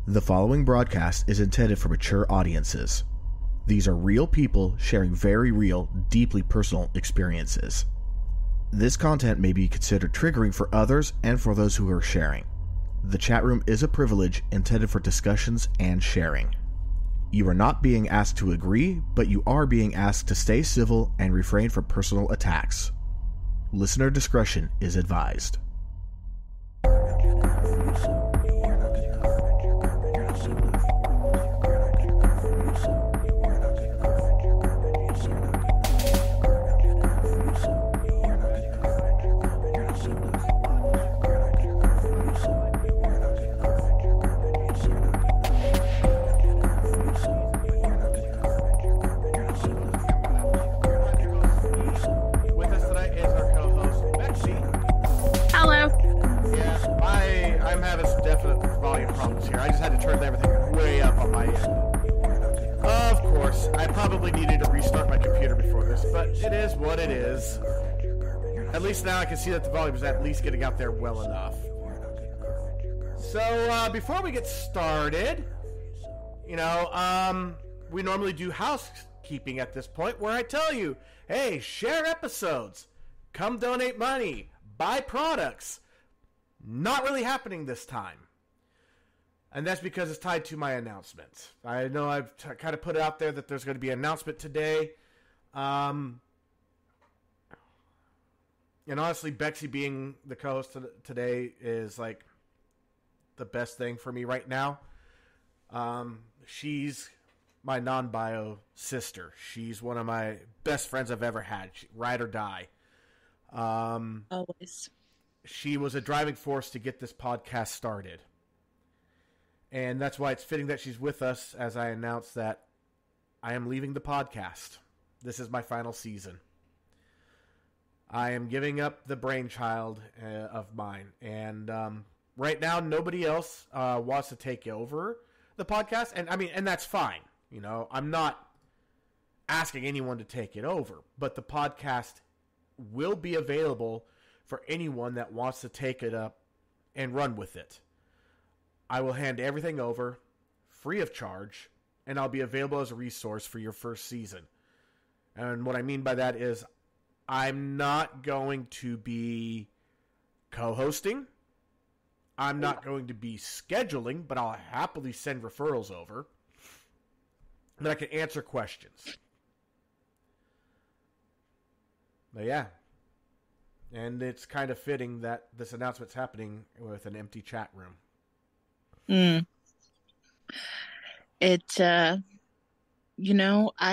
The following broadcast is intended for mature audiences. These are real people sharing very real, deeply personal experiences. This content may be considered triggering for others and for those who are sharing. The chat room is a privilege intended for discussions and sharing. You are not being asked to agree, but you are being asked to stay civil and refrain from personal attacks. Listener discretion is advised. Now I can see that the volume is at least getting out there well enough. So before we get started, we normally do housekeeping at this point where I tell you, hey, share episodes, come donate money, buy products. Not really happening this time. And that's because it's tied to my announcement. I know I've kind of put it out there that there's going to be an announcement today. And honestly, Bexy being the co-host today is like the best thing for me right now. She's my non-bio sister. She's one of my best friends I've ever had. Ride or die. Always. She was a driving force to get this podcast started. And that's why it's fitting that she's with us as I announce that I am leaving the podcast. This is my final season. I am giving up the brainchild of mine. And right now, nobody else wants to take over the podcast. And that's fine. I'm not asking anyone to take it over. But the podcast will be available for anyone that wants to take it up and run with it. I will hand everything over free of charge. And I'll be available as a resource for your first season. And what I mean by that is I'm not going to be co-hosting. I'm not going to be scheduling, but I'll happily send referrals over. And I can answer questions. But yeah. And it's kind of fitting that this announcement's happening with an empty chat room. I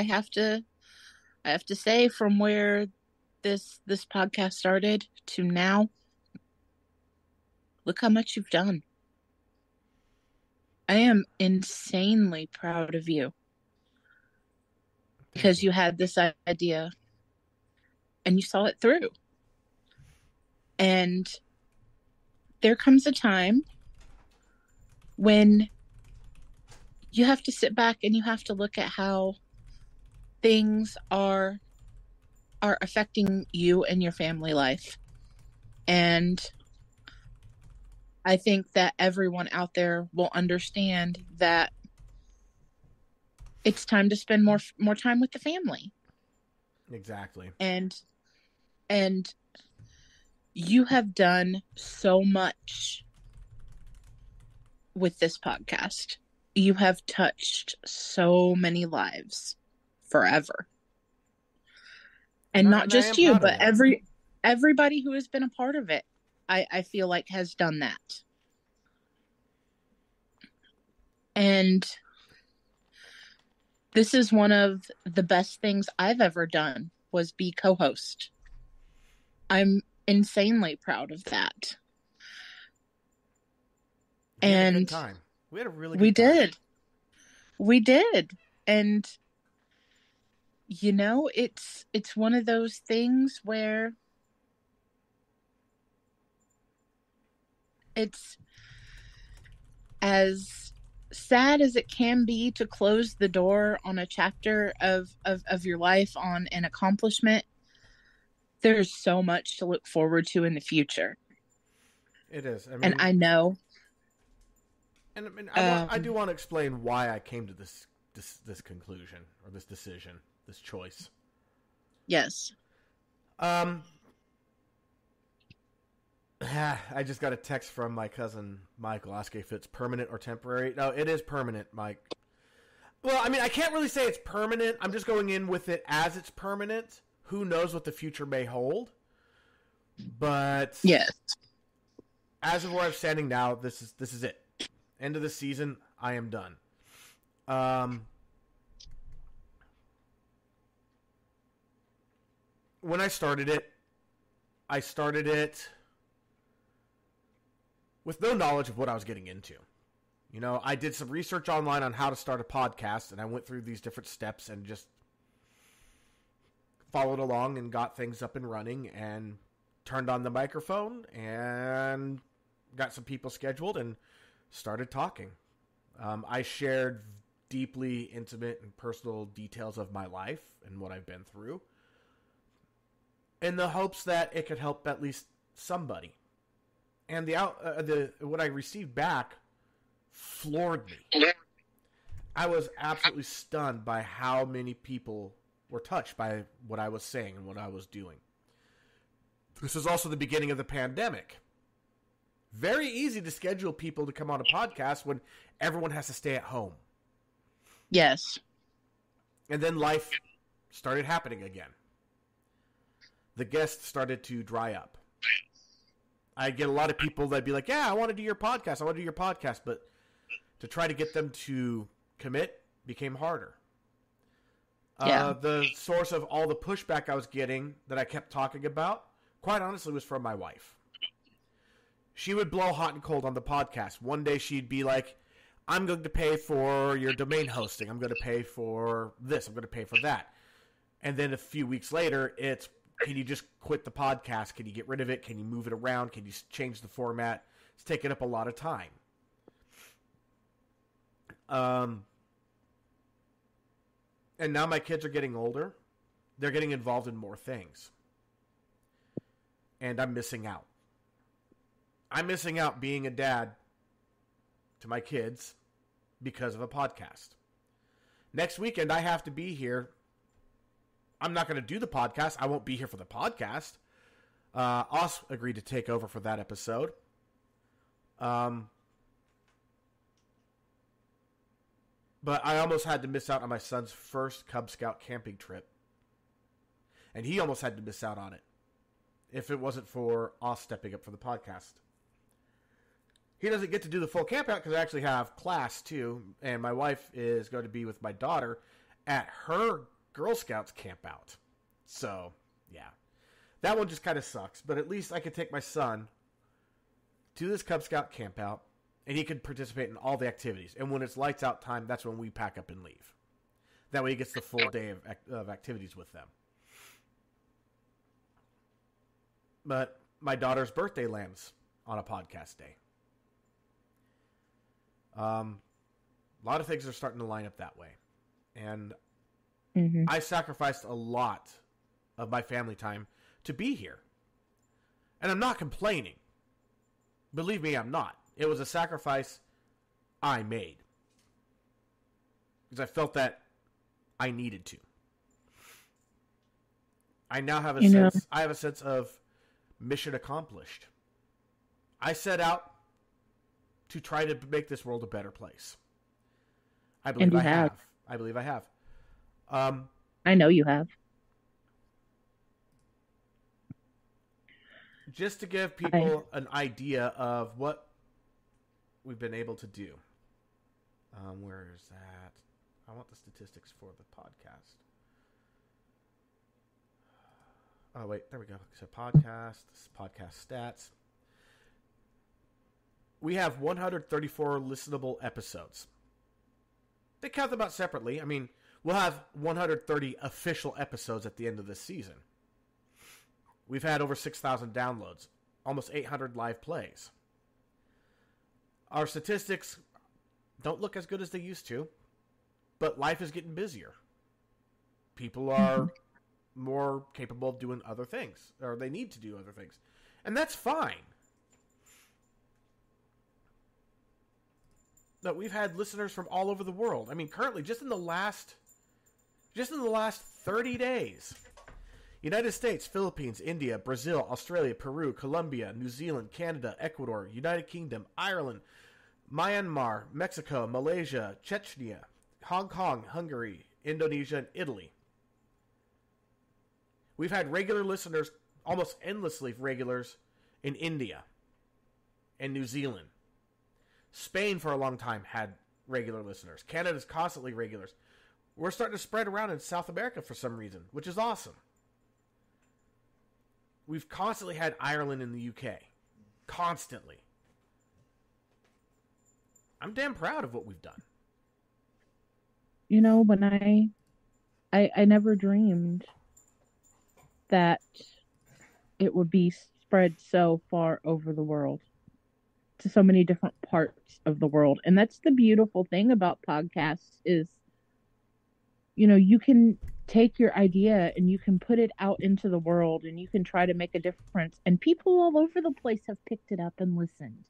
have to say, from where this podcast started to now, look how much you've done. I am insanely proud of you because you had this idea and you saw it through. And there comes a time when you have to sit back and you have to look at how things are affecting you and your family life. And I think that everyone out there will understand that it's time to spend more time with the family. Exactly. And you have done so much with this podcast. You have touched so many lives forever. And not just you, but everybody who has been a part of it, I feel like has done that. And this is one of the best things I've ever done, was be co-host. I'm insanely proud of that. We had a good time. We had a really good time. We did. And it's one of those things where it's as sad as it can be to close the door on a chapter of your life, on an accomplishment. There's so much to look forward to in the future. It is. And I know And I mean, I do want to explain why I came to this conclusion, or this decision, this choice. Yes. I just got a text from my cousin Michael asking if it's permanent or temporary. No, it is permanent, Mike. Well, I mean, I can't really say it's permanent. I'm just going in with it as it's permanent. Who knows what the future may hold? But yes, as of where I'm standing now, this is it. End of the season, I am done. When I started it with no knowledge of what I was getting into. You know, I did some research online on how to start a podcast, and I went through these different steps and just followed along and got things up and running and turned on the microphone and got some people scheduled and started talking. I shared deeply intimate and personal details of my life and what I've been through in the hopes that it could help at least somebody. And what I received back floored me. I was absolutely stunned by how many people were touched by what I was saying and what I was doing. This is also the beginning of the pandemic. Very easy to schedule people to come on a podcast when everyone has to stay at home. Yes. And then life started happening again. The guests started to dry up. I get a lot of people that'd be like, yeah, I want to do your podcast. But to try to get them to commit became harder. Yeah. The source of all the pushback I was getting that I kept talking about, quite honestly, was from my wife. She would blow hot and cold on the podcast. One day she'd be like, I'm going to pay for your domain hosting. I'm going to pay for this. I'm going to pay for that. And then a few weeks later, it's, can you just quit the podcast? Can you get rid of it? Can you move it around? Can you change the format? It's taking up a lot of time. And now my kids are getting older. They're getting involved in more things. And I'm missing out. I'm missing out being a dad to my kids because of a podcast. Next weekend, I have to be here. I'm not going to do the podcast. I won't be here for the podcast. Oz agreed to take over for that episode. But I almost had to miss out on my son's first Cub Scout camping trip. And he almost had to miss out on it if it wasn't for Oz stepping up for the podcast. He doesn't get to do the full camp out because I actually have class too. And my wife is going to be with my daughter at her Girl Scouts camp out. So, yeah. That one just kind of sucks. But at least I could take my son to this Cub Scout camp out. And he can participate in all the activities. And when it's lights out time, that's when we pack up and leave. That way he gets the full day of activities with them. But my daughter's birthday lands on a podcast day. A lot of things are starting to line up that way. And I sacrificed a lot of my family time to be here. And I'm not complaining. Believe me, I'm not. It was a sacrifice I made. Because I felt that I needed to. I now have a sense of mission accomplished. I set out to try to make this world a better place. I believe I have. I believe I have. I know you have. Just to give people an idea of what we've been able to do. Where is that? I want the statistics for the podcast. Oh, wait. There we go. So podcast stats. We have 134 listenable episodes. They count them out separately. I mean, we'll have 130 official episodes at the end of this season. We've had over 6,000 downloads, almost 800 live plays. Our statistics don't look as good as they used to, but life is getting busier. People are more capable of doing other things, or they need to do other things. And that's fine. that we've had listeners from all over the world. I mean, currently, just in the last 30 days, United States, Philippines, India, Brazil, Australia, Peru, Colombia, New Zealand, Canada, Ecuador, United Kingdom, Ireland, Myanmar, Mexico, Malaysia, Chechnya, Hong Kong, Hungary, Indonesia, and Italy. We've had regular listeners, almost endlessly regulars, in India and New Zealand. Spain for a long time had regular listeners. Canada's constantly regulars. We're starting to spread around in South America for some reason, which is awesome. We've constantly had Ireland in the UK. Constantly. I'm damn proud of what we've done. You know, when I never dreamed that it would be spread so far over the world to so many different parts of the world. And that's the beautiful thing about podcasts is, you know, you can take your idea and you can put it out into the world and you can try to make a difference. And people all over the place have picked it up and listened.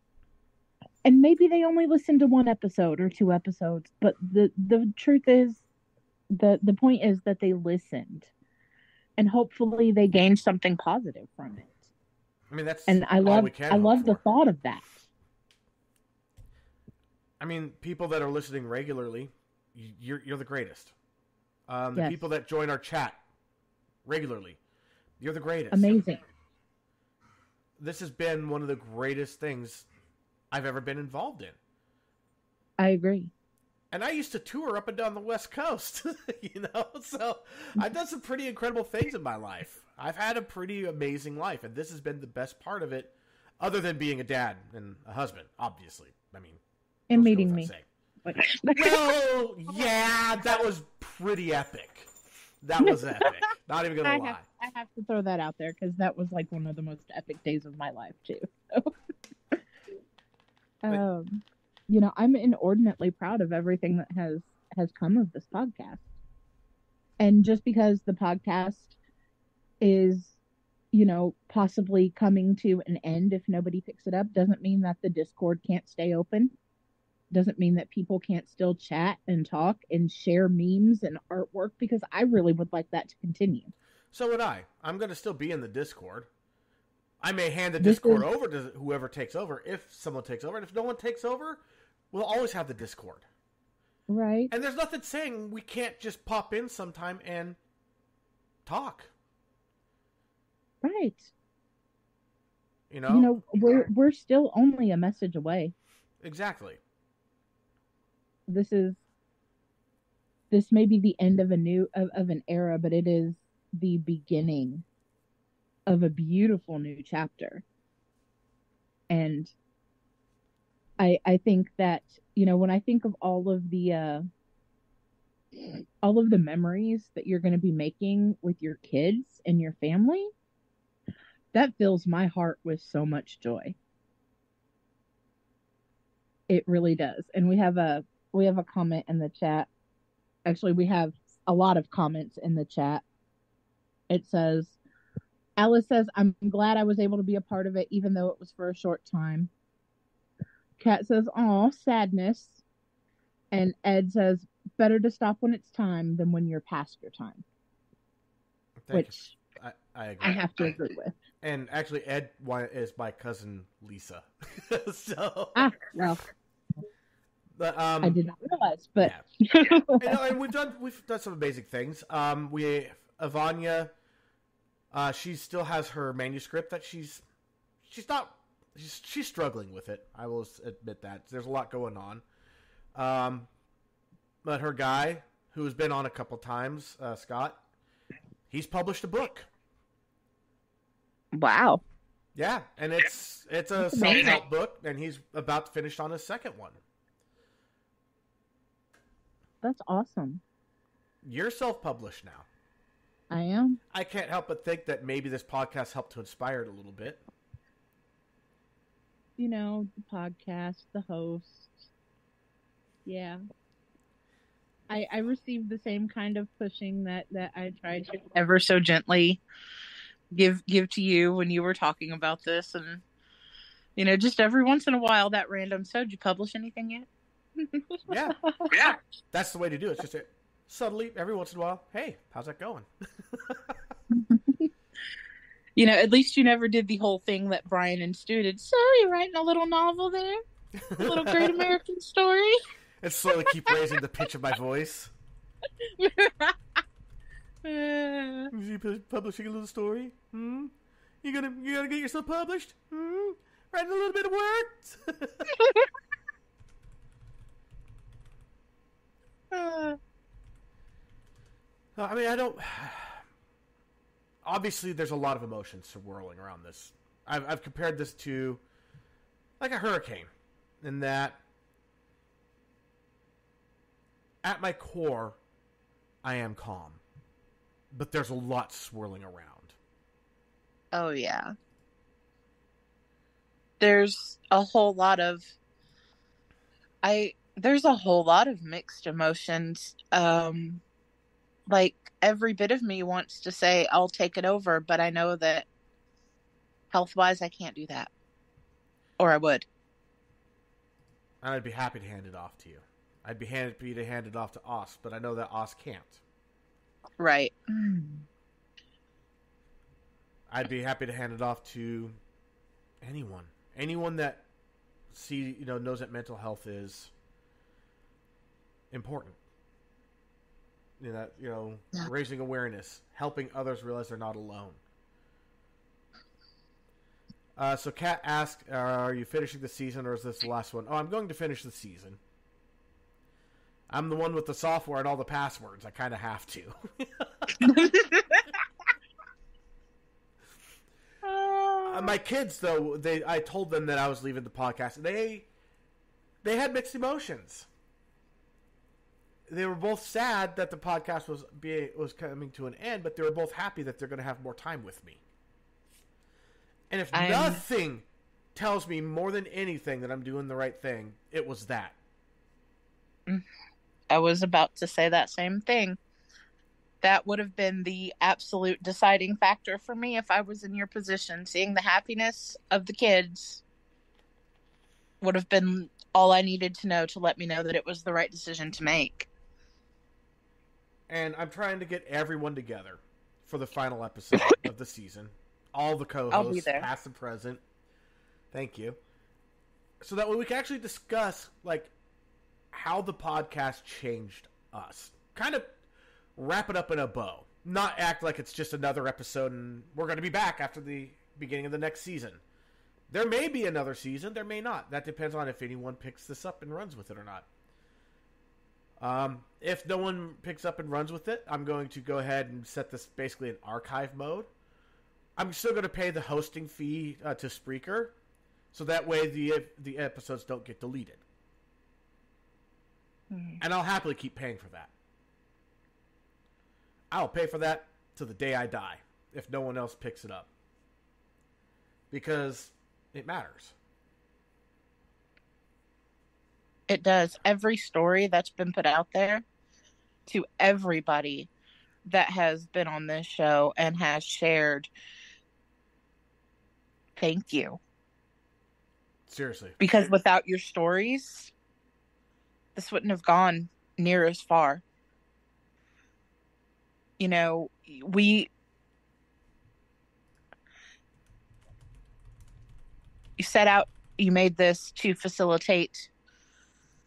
And maybe they only listened to one episode or two episodes, but the truth is, the point is that they listened. And hopefully they gained something positive from it. I mean, that's and I love the thought of that. I mean, people that are listening regularly, you're the greatest. The Yes. people that join our chat regularly, you're the greatest. Amazing. This has been one of the greatest things I've ever been involved in. I agree. And I used to tour up and down the West Coast, you know? So I've done some pretty incredible things in my life. I've had a pretty amazing life, and this has been the best part of it, other than being a dad and a husband, obviously. I mean, And meeting me. Well, yeah, that was pretty epic. That was epic. Not even going to lie. I have to throw that out there because that was like one of the most epic days of my life, too. So. You know, I'm inordinately proud of everything that has come of this podcast. And just because the podcast is, you know, possibly coming to an end if nobody picks it up, doesn't mean that the Discord can't stay open. Doesn't mean that people can't still chat and talk and share memes and artwork, because I really would like that to continue. So would I. I'm going to still be in the Discord. I may hand the Discord over to whoever takes over, if someone takes over. And if no one takes over, we'll always have the Discord. Right. And there's nothing saying we can't just pop in sometime and talk. Right. You know, we're still only a message away. Exactly. This may be the end of an era, but it is the beginning of a beautiful new chapter. And I think that, you know, when I think of all of the memories that you're going to be making with your kids and your family, that fills my heart with so much joy. It really does. And we have a comment in the chat. Actually, we have a lot of comments in the chat. It says, Alice says, I'm glad I was able to be a part of it, even though it was for a short time. Kat says, "Aw, sadness." And Ed says, "Better to stop when it's time than when you're past your time." Which I agree. I have to agree with. And actually, Ed is my cousin Lisa. So Well, but, I did not realize, but yeah. And we've done some amazing things. Ivania, she still has her manuscript that she's struggling with it. I will admit that there's a lot going on. But her guy, who has been on a couple times, Scott, he's published a book. Wow. Yeah, and it's a self-help book, and he's about to finish on his second one. That's awesome. You're self-published now. I am. I can't help but think that maybe this podcast helped to inspire it a little bit. You know, the podcast, the host. Yeah. I received the same kind of pushing that I tried to ever so gently give to you when you were talking about this. And, you know, just every once in a while, that random, so did you publish anything yet? Yeah. Yeah. That's the way to do it. It's just subtly, every once in a while, hey, how's that going? At least you never did the whole thing that Brian and Stu did. So you're writing a little novel there? A little great American story? And slowly keep raising the pitch of my voice. Is he publishing a little story? You gonna get yourself published? Writing a little bit of work? I mean, I don't... Obviously, there's a lot of emotions swirling around this. I've compared this to like a hurricane, in that at my core, I am calm, but there's a lot swirling around. Oh, yeah. There's a whole lot of mixed emotions. Like, every bit of me wants to say, I'll take it over, but I know that health-wise, I can't do that. Or I would. And I'd be happy to hand it off to you. I'd be happy to hand it off to Os, but I know that Os can't. Right. I'd be happy to hand it off to anyone. Anyone that knows that mental health is important. Raising awareness, helping others realize they're not alone. So Kat asked, are you finishing the season or is this the last one? Oh, I'm going to finish the season. I'm the one with the software and all the passwords. I kind of have to. My kids, though, I told them that I was leaving the podcast. And they had mixed emotions. They were both sad that the podcast was coming to an end, but they were both happy that they're going to have more time with me. And if nothing tells me more than anything that I'm doing the right thing, it was that. I was about to say that same thing. That would have been the absolute deciding factor for me if I was in your position. Seeing the happiness of the kids would have been all I needed to know to let me know that it was the right decision to make. And I'm trying to get everyone together for the final episode of the season. All the co-hosts, past and present. Thank you. So that way we can actually discuss, how the podcast changed us. Kind of wrap it up in a bow. Not act like it's just another episode and we're going to be back after the beginning of the next season. There may be another season, there may not. That depends on if anyone picks this up and runs with it or not. If no one picks up and runs with it, I'm going to go ahead and set this basically in archive mode. I'm still going to pay the hosting fee to Spreaker, so that way the episodes don't get deleted. And I'll happily keep paying for that. I'll pay for that to the day I die, if no one else picks it up. Because it matters. It does. Every story that's been put out there to everybody that has been on this show and has shared, thank you. Seriously. Because without your stories, this wouldn't have gone near as far. You set out, you made this to facilitate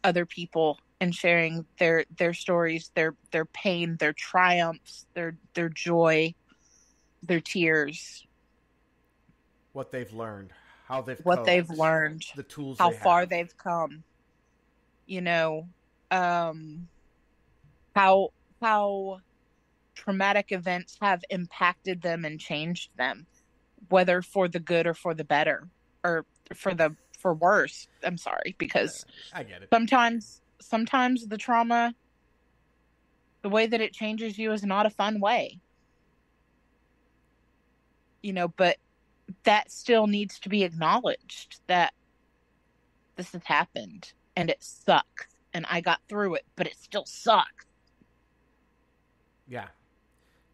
other people and sharing their stories, their pain, their triumphs, their joy, their tears, what they've learned, how they've learned, the tools, how far they've come. How traumatic events have impacted them and changed them, whether for the good or for the better, or for worse. I'm sorry, because I get it. Sometimes the trauma, the way that it changes you is not a fun way. But that still needs to be acknowledged, that this has happened and it sucks and I got through it, but it still sucks. Yeah.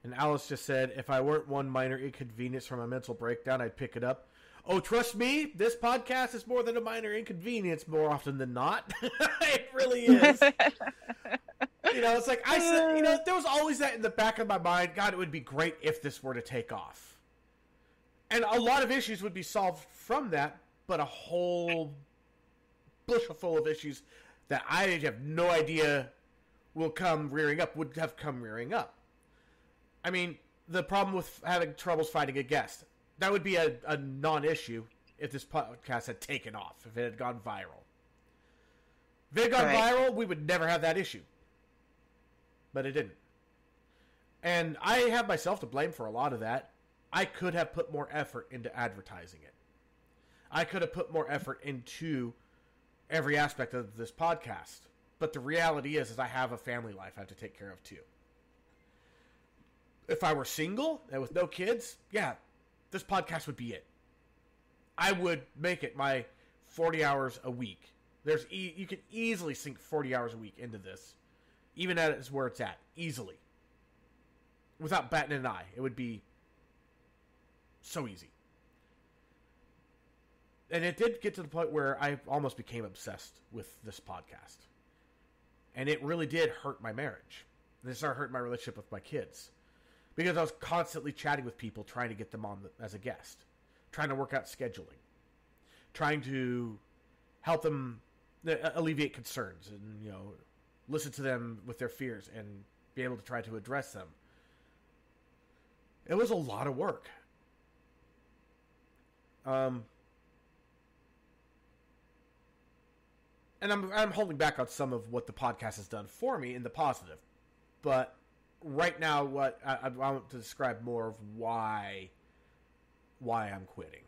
And Alice just said, if I weren't one minor inconvenience from a mental breakdown, I'd pick it up. Oh, trust me, this podcast is more than a minor inconvenience more often than not. It really is. It's like I said, there was always that in the back of my mind. God, it would be great if this were to take off. And a lot of issues would be solved from that, but a whole bushel full of issues that I have no idea would have come rearing up. I mean, the problem with having troubles finding a guest, that would be a non-issue if this podcast had taken off, if it had gone viral. If it had gone viral, we would never have that issue. But it didn't. And I have myself to blame for a lot of that. I could have put more effort into advertising it. I could have put more effort into every aspect of this podcast. But the reality is I have a family life I have to take care of too. If I were single and with no kids, yeah, this podcast would be it. I would make it my 40 hours a week. You can easily sink 40 hours a week into this. Even at where it's at. Easily. Without batting an eye. It would be so easy. And it did get to the point where I almost became obsessed with this podcast. And it really did hurt my marriage. And it started hurting my relationship with my kids. Because I was constantly chatting with people, trying to get them on as a guest. Trying to work out scheduling. Trying to help them alleviate concerns. And, listen to them with their fears and be able to try to address them. It was a lot of work. And I'm holding back on some of what the podcast has done for me in the positive. But right now, what I want to describe more of why I'm quitting.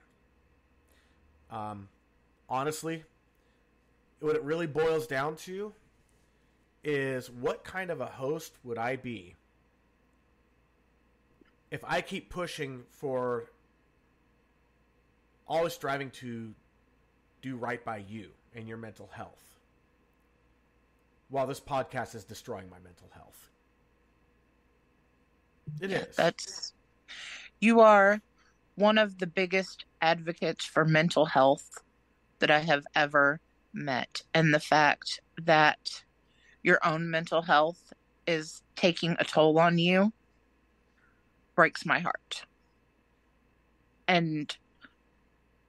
Honestly, what it really boils down to is what kind of a host would I be if I keep pushing for always striving to do right by you and your mental health while this podcast is destroying my mental health. It is. You are one of the biggest advocates for mental health that I have ever met. And the fact that your own mental health is taking a toll on you breaks my heart. And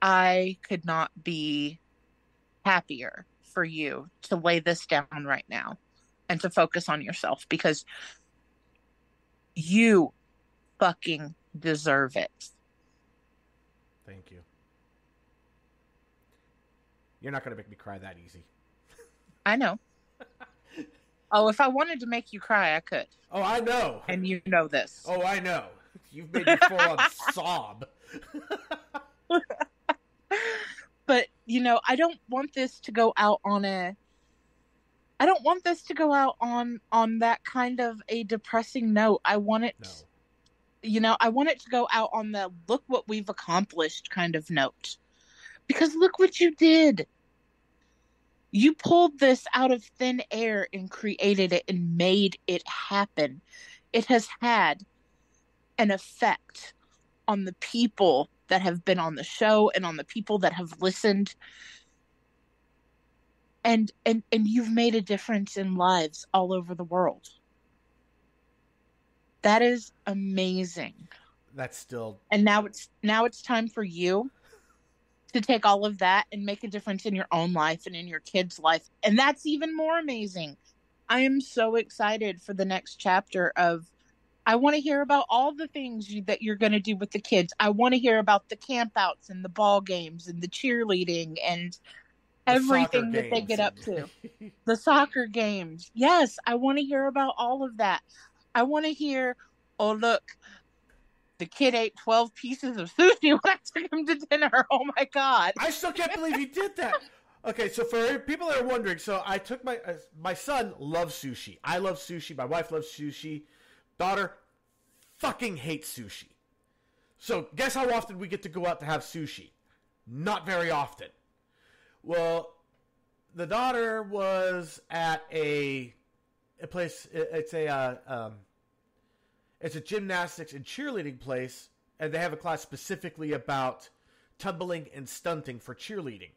I could not be happier for you to lay this down right now and to focus on yourself, because you fucking deserve it. Thank you. You're not going to make me cry that easy. I know. Oh, if I wanted to make you cry, I could. Oh, I know. And you know this. Oh, I know. You've made me full on sob. But, I don't want this to go out on that kind of a depressing note. I want it, I want it to go out on the look what we've accomplished kind of note. Because look what you did. You pulled this out of thin air and created it and made it happen. It has had an effect on the people that have been on the show and on the people that have listened. And you've made a difference in lives all over the world. That is amazing. That's still... And now it's time for you to take all of that and make a difference in your own life and in your kids' life. And that's even more amazing. I am so excited for the next chapter of, I want to hear about all the things that you're going to do with the kids. I want to hear about the campouts and the ball games and the cheerleading and everything that they get up to. The soccer games. Yes, I want to hear about all of that. I want to hear, oh, look, the kid ate 12 pieces of sushi when I took him to dinner. Oh, my God. I still can't believe he did that. Okay, so for people that are wondering, so I took my son loves sushi. I love sushi. My wife loves sushi. Daughter fucking hates sushi. So guess how often we get to go out to have sushi? Not very often. Well, the daughter was at a place. It's a gymnastics and cheerleading place, and they have a class specifically about tumbling and stunting for cheerleading.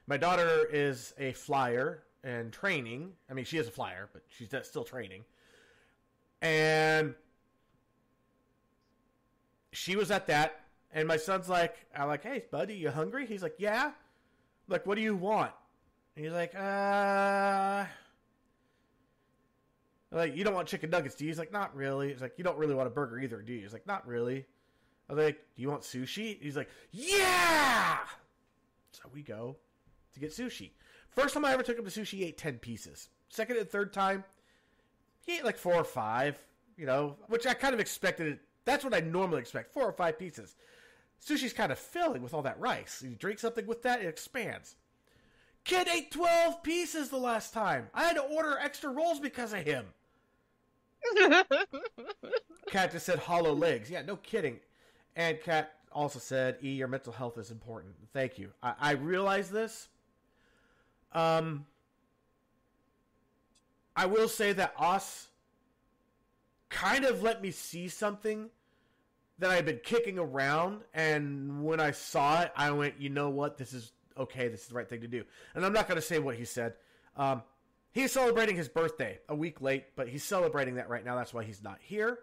My daughter is a flyer and training. I mean, she is a flyer, but she's still training. And she was at that, and my son's like, I'm like, hey, buddy, you hungry? He's like, yeah. I'm like, what do you want? And he's like, like, you don't want chicken nuggets, do you? He's like, not really. He's like, you don't really want a burger either, do you? He's like, not really. I'm like, do you want sushi? He's like, yeah! So we go to get sushi. First time I ever took him to sushi, he ate 10 pieces. Second and third time, he ate like 4 or 5, you know, which I kind of expected. That's what I normally expect, 4 or 5 pieces. Sushi's kind of filling with all that rice. You drink something with that, it expands. Kid ate 12 pieces the last time. I had to order extra rolls because of him. Kat just said hollow legs. Yeah, no kidding. And Kat also said, E, your mental health is important. Thank you. I realize this. I will say that Os kind of let me see something that I've been kicking around, and when I saw it, I went, you know what, this is okay, this is the right thing to do. And I'm not going to say what he said. He's celebrating his birthday a week late, but he's celebrating that right now. That's why he's not here.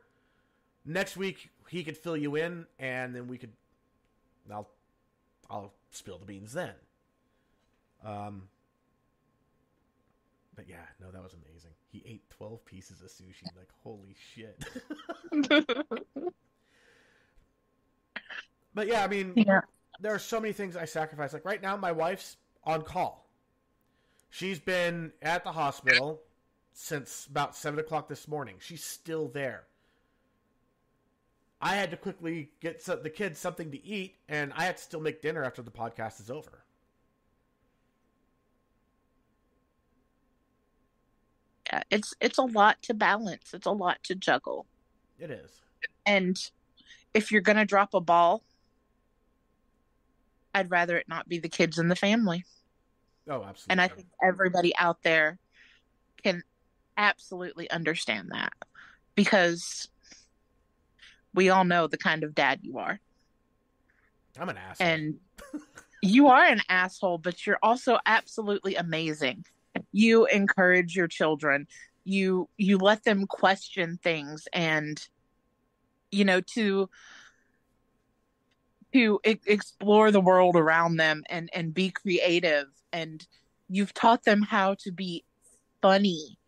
Next week, he could fill you in, and then we could, I'll spill the beans then. But yeah, no, that was amazing. He ate 12 pieces of sushi. Like, holy shit. But yeah, I mean, there are so many things I sacrifice. Like right now, my wife's on call. She's been at the hospital since about 7 o'clock this morning. She's still there. I had to quickly get the kids something to eat, and I had to still make dinner after the podcast is over. Yeah, it's a lot to balance. It's a lot to juggle. It is. And if you're going to drop a ball, I'd rather it not be the kids and the family. Oh, absolutely. And I think everybody out there can absolutely understand that, because we all know the kind of dad you are. I'm an asshole. And you are an asshole, but you're also absolutely amazing. You encourage your children. You let them question things, and to explore the world around them and be creative. And you've taught them how to be funny,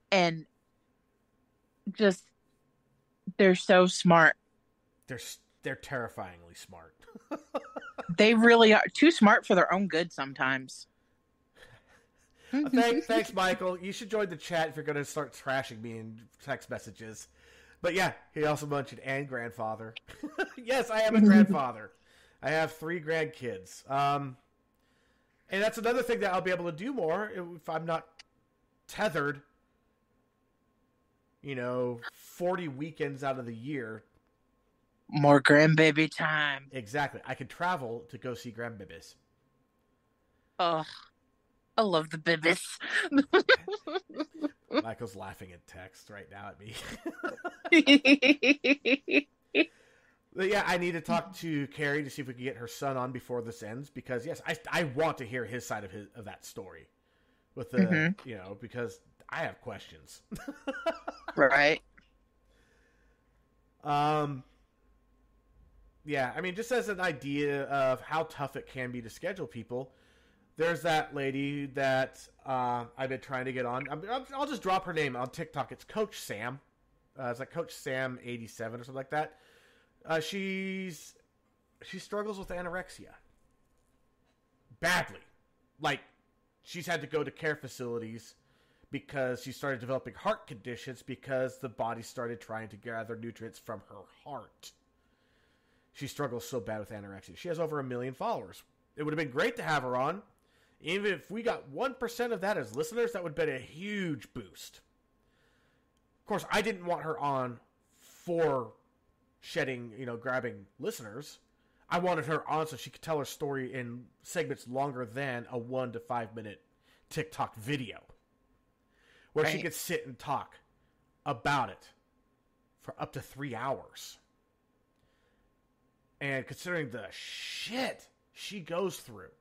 and just, they're so smart. They're terrifyingly smart. They really are too smart for their own good sometimes. Thanks, Michael. You should join the chat if you're going to start trashing me in text messages. But yeah, he also mentioned and grandfather. Yes, I am a grandfather. I have 3 grandkids. And that's another thing that I'll be able to do more if I'm not tethered, 40 weekends out of the year. More grandbaby time. Exactly. I could travel to go see grandbabies. Oh, I love the bibis. Michael's laughing in text right now at me. But yeah, I need to talk to Carrie to see if we can get her son on before this ends, because yes, I want to hear his side of that story with the because I have questions. Right. Yeah, I mean, just as an idea of how tough it can be to schedule people, there's that lady that I've been trying to get on. I'll just drop her name on TikTok. It's Coach Sam. It's like Coach Sam 87 or something like that. She struggles with anorexia badly. Like, she's had to go to care facilities because she started developing heart conditions because the body started trying to gather nutrients from her heart. She struggles so bad with anorexia. She has over 1 million followers. It would have been great to have her on. Even if we got 1% of that as listeners, that would have been a huge boost. Of course, I didn't want her on for shedding, grabbing listeners. I wanted her on so she could tell her story in segments longer than a 1 to 5 minute TikTok video, where she could sit and talk about it for up to 3 hours. And considering the shit she goes through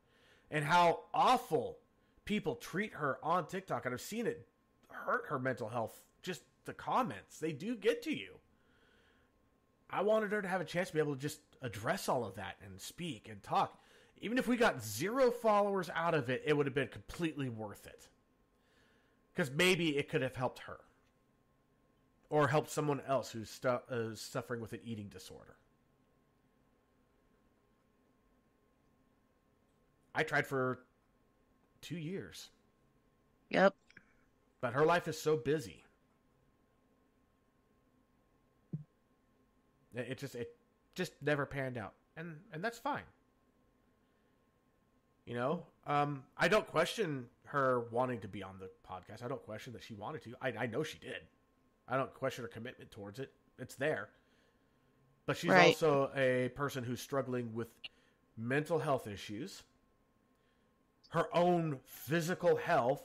and how awful people treat her on TikTok. And I've seen it hurt her mental health. Just the comments, they do get to you. I wanted her to have a chance to be able to just address all of that and speak and talk. Even if we got 0 followers out of it, it would have been completely worth it. Because maybe it could have helped her. Or helped someone else who's suffering with an eating disorder. I tried for 2 years. Yep. But her life is so busy. It just never panned out. And that's fine. You know? I don't question her wanting to be on the podcast. I don't question that she wanted to. I know she did. I don't question her commitment towards it. It's there. But she's also a person who's struggling with mental health issues, her own physical health,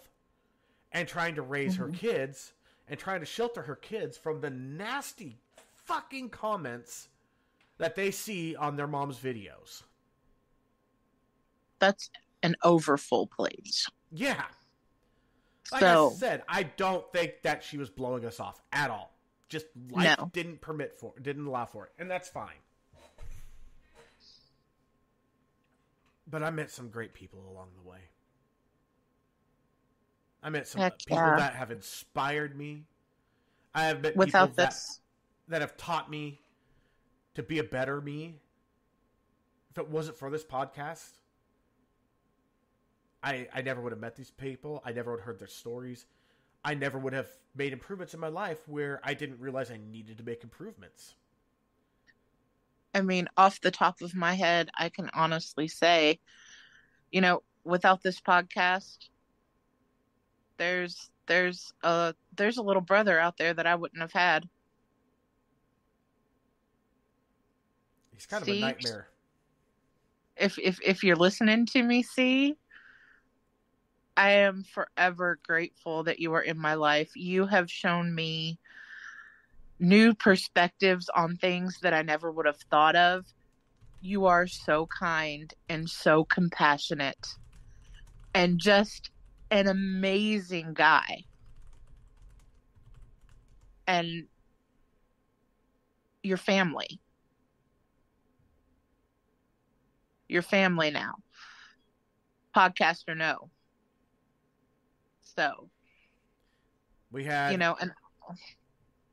and trying to raise her kids and trying to shelter her kids from the nasty fucking comments that they see on their mom's videos. That's an overfull place. Yeah. Like I said, I don't think that she was blowing us off at all. Just life didn't allow for it. And that's fine. But I met some great people along the way. I met some people that have inspired me. I have met people that have taught me to be a better me. If it wasn't for this podcast, I never would have met these people. I never would have heard their stories. I never would have made improvements in my life where I didn't realize I needed to make improvements. I mean, off the top of my head, I can honestly say, you know, without this podcast, there's a little brother out there that I wouldn't have had. He's kind of a nightmare. If you're listening to me, see, I am forever grateful that you are in my life. You have shown me new perspectives on things that I never would have thought of. You are so kind and so compassionate and just an amazing guy. And your family. Your family now. Podcast or no. So, we had, you know, and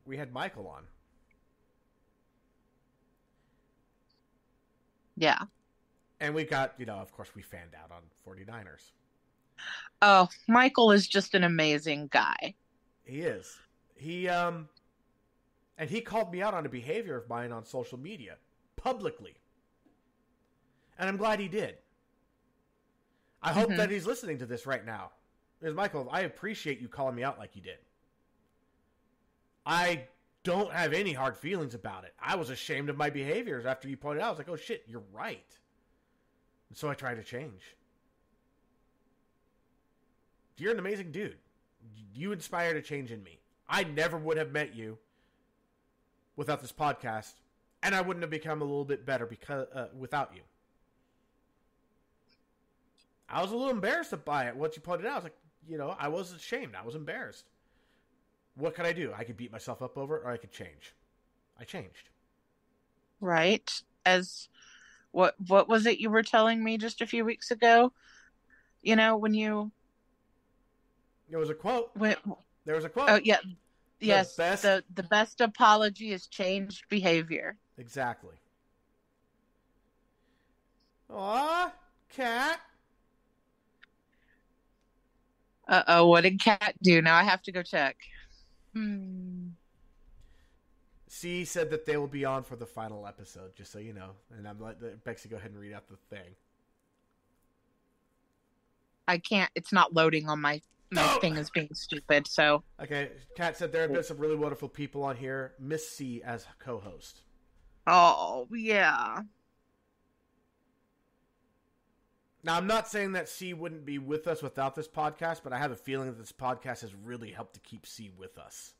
we had Michael on. Yeah. And we got, you know, of course we fanned out on 49ers. Oh, Michael is just an amazing guy. He is. And he called me out on a behavior of mine on social media publicly. And I'm glad he did. I hope that he's listening to this right now. Because, Michael, I appreciate you calling me out like you did. I don't have any hard feelings about it. I was ashamed of my behaviors after you pointed out. I was like, oh, shit, you're right. And so I tried to change. You're an amazing dude. You inspired a change in me. I never would have met you without this podcast, and I wouldn't have become a little bit better without you. I was a little embarrassed by it. Once you pointed it out, I was like, you know, I was ashamed. I was embarrassed. What could I do? I could beat myself up over it, or I could change. I changed. Right. As what was it you were telling me just a few weeks ago? You know, when you... There was a quote. There was a quote. Oh, yeah. Yes. The best apology is changed behavior. Exactly. Aw, Cat. Uh-oh, what did Cat do? Now I have to go check. C said that they will be on for the final episode, just so you know. And I'm letting Bexy go ahead and read out the thing. I can't. It's not loading on my thing is being stupid, so. Okay, Kat said there have been some really wonderful people on here. Miss C as co-host. Oh, yeah. Now, I'm not saying that C wouldn't be with us without this podcast, but I have a feeling that this podcast has really helped to keep C with us.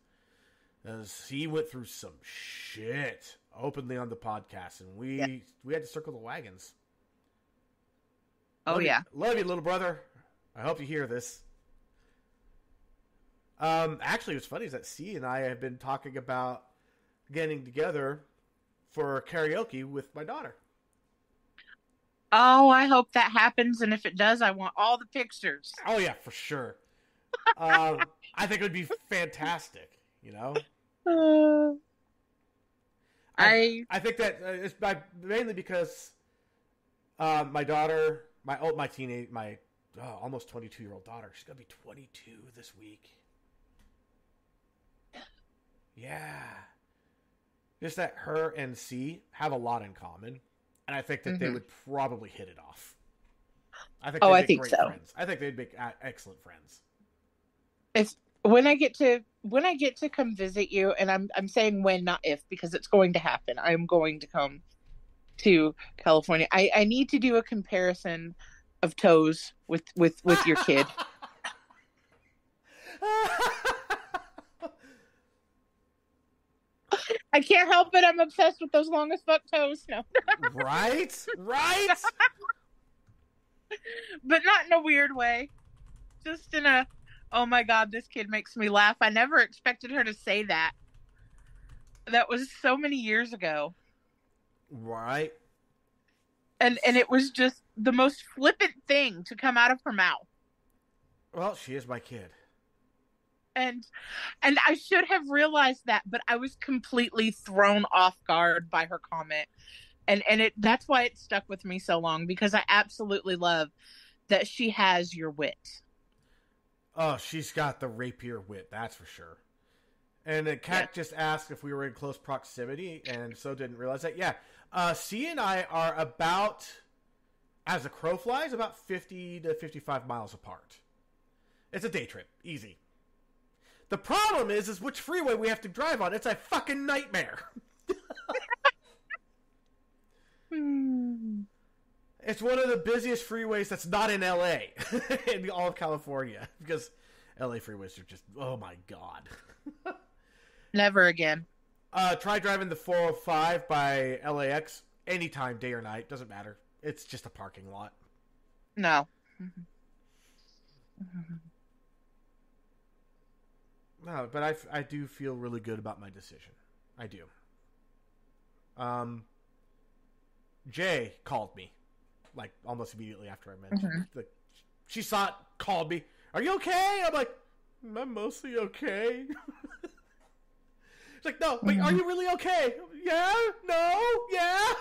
As C went through some shit openly on the podcast, and we had to circle the wagons. Oh, yeah. Love you, little brother. I hope you hear this. Actually, what's funny is that C and I have been talking about getting together for karaoke with my daughter. Oh, I hope that happens. And if it does, I want all the pictures. Oh, yeah, for sure. I think it would be fantastic, you know? I think that it's mainly because my daughter, my almost 22-year-old daughter, she's going to be 22 this week. Yeah. Just that her and C have a lot in common. And I think that they would probably hit it off. I think they'd be great friends. I think they'd make excellent friends. If when I get to come visit you, and I'm saying when, not if, because it's going to happen. I'm going to come to California. I need to do a comparison of toes with your kid. I can't help it. I'm obsessed with those long as fuck toes. No. Right? But not in a weird way. Just in a, oh my God, this kid makes me laugh. I never expected her to say that. That was so many years ago. Right. And it was just the most flippant thing to come out of her mouth. Well, she is my kid. And I should have realized that, but I was completely thrown off guard by her comment. And that's why it stuck with me so long, because I absolutely love that she has your wit. Oh, she's got the rapier wit, that's for sure. And Kat just asked if we were in close proximity, and so didn't realize that. Yeah, C and I are about, as a crow flies, about 50 to 55 miles apart. It's a day trip, easy. The problem is which freeway we have to drive on. It's a fucking nightmare. It's one of the busiest freeways that's not in LA in all of California, because LA freeways are just, oh my God. Never again. Try driving the 405 by LAX anytime, day or night. Doesn't matter. It's just a parking lot. No. No, but I do feel really good about my decision. I do. Jay called me, like, almost immediately after I mentioned. Like, she saw it, called me. Are you okay? I'm like, I'm mostly okay. She's like, no, but are you really okay? Yeah? No? Yeah?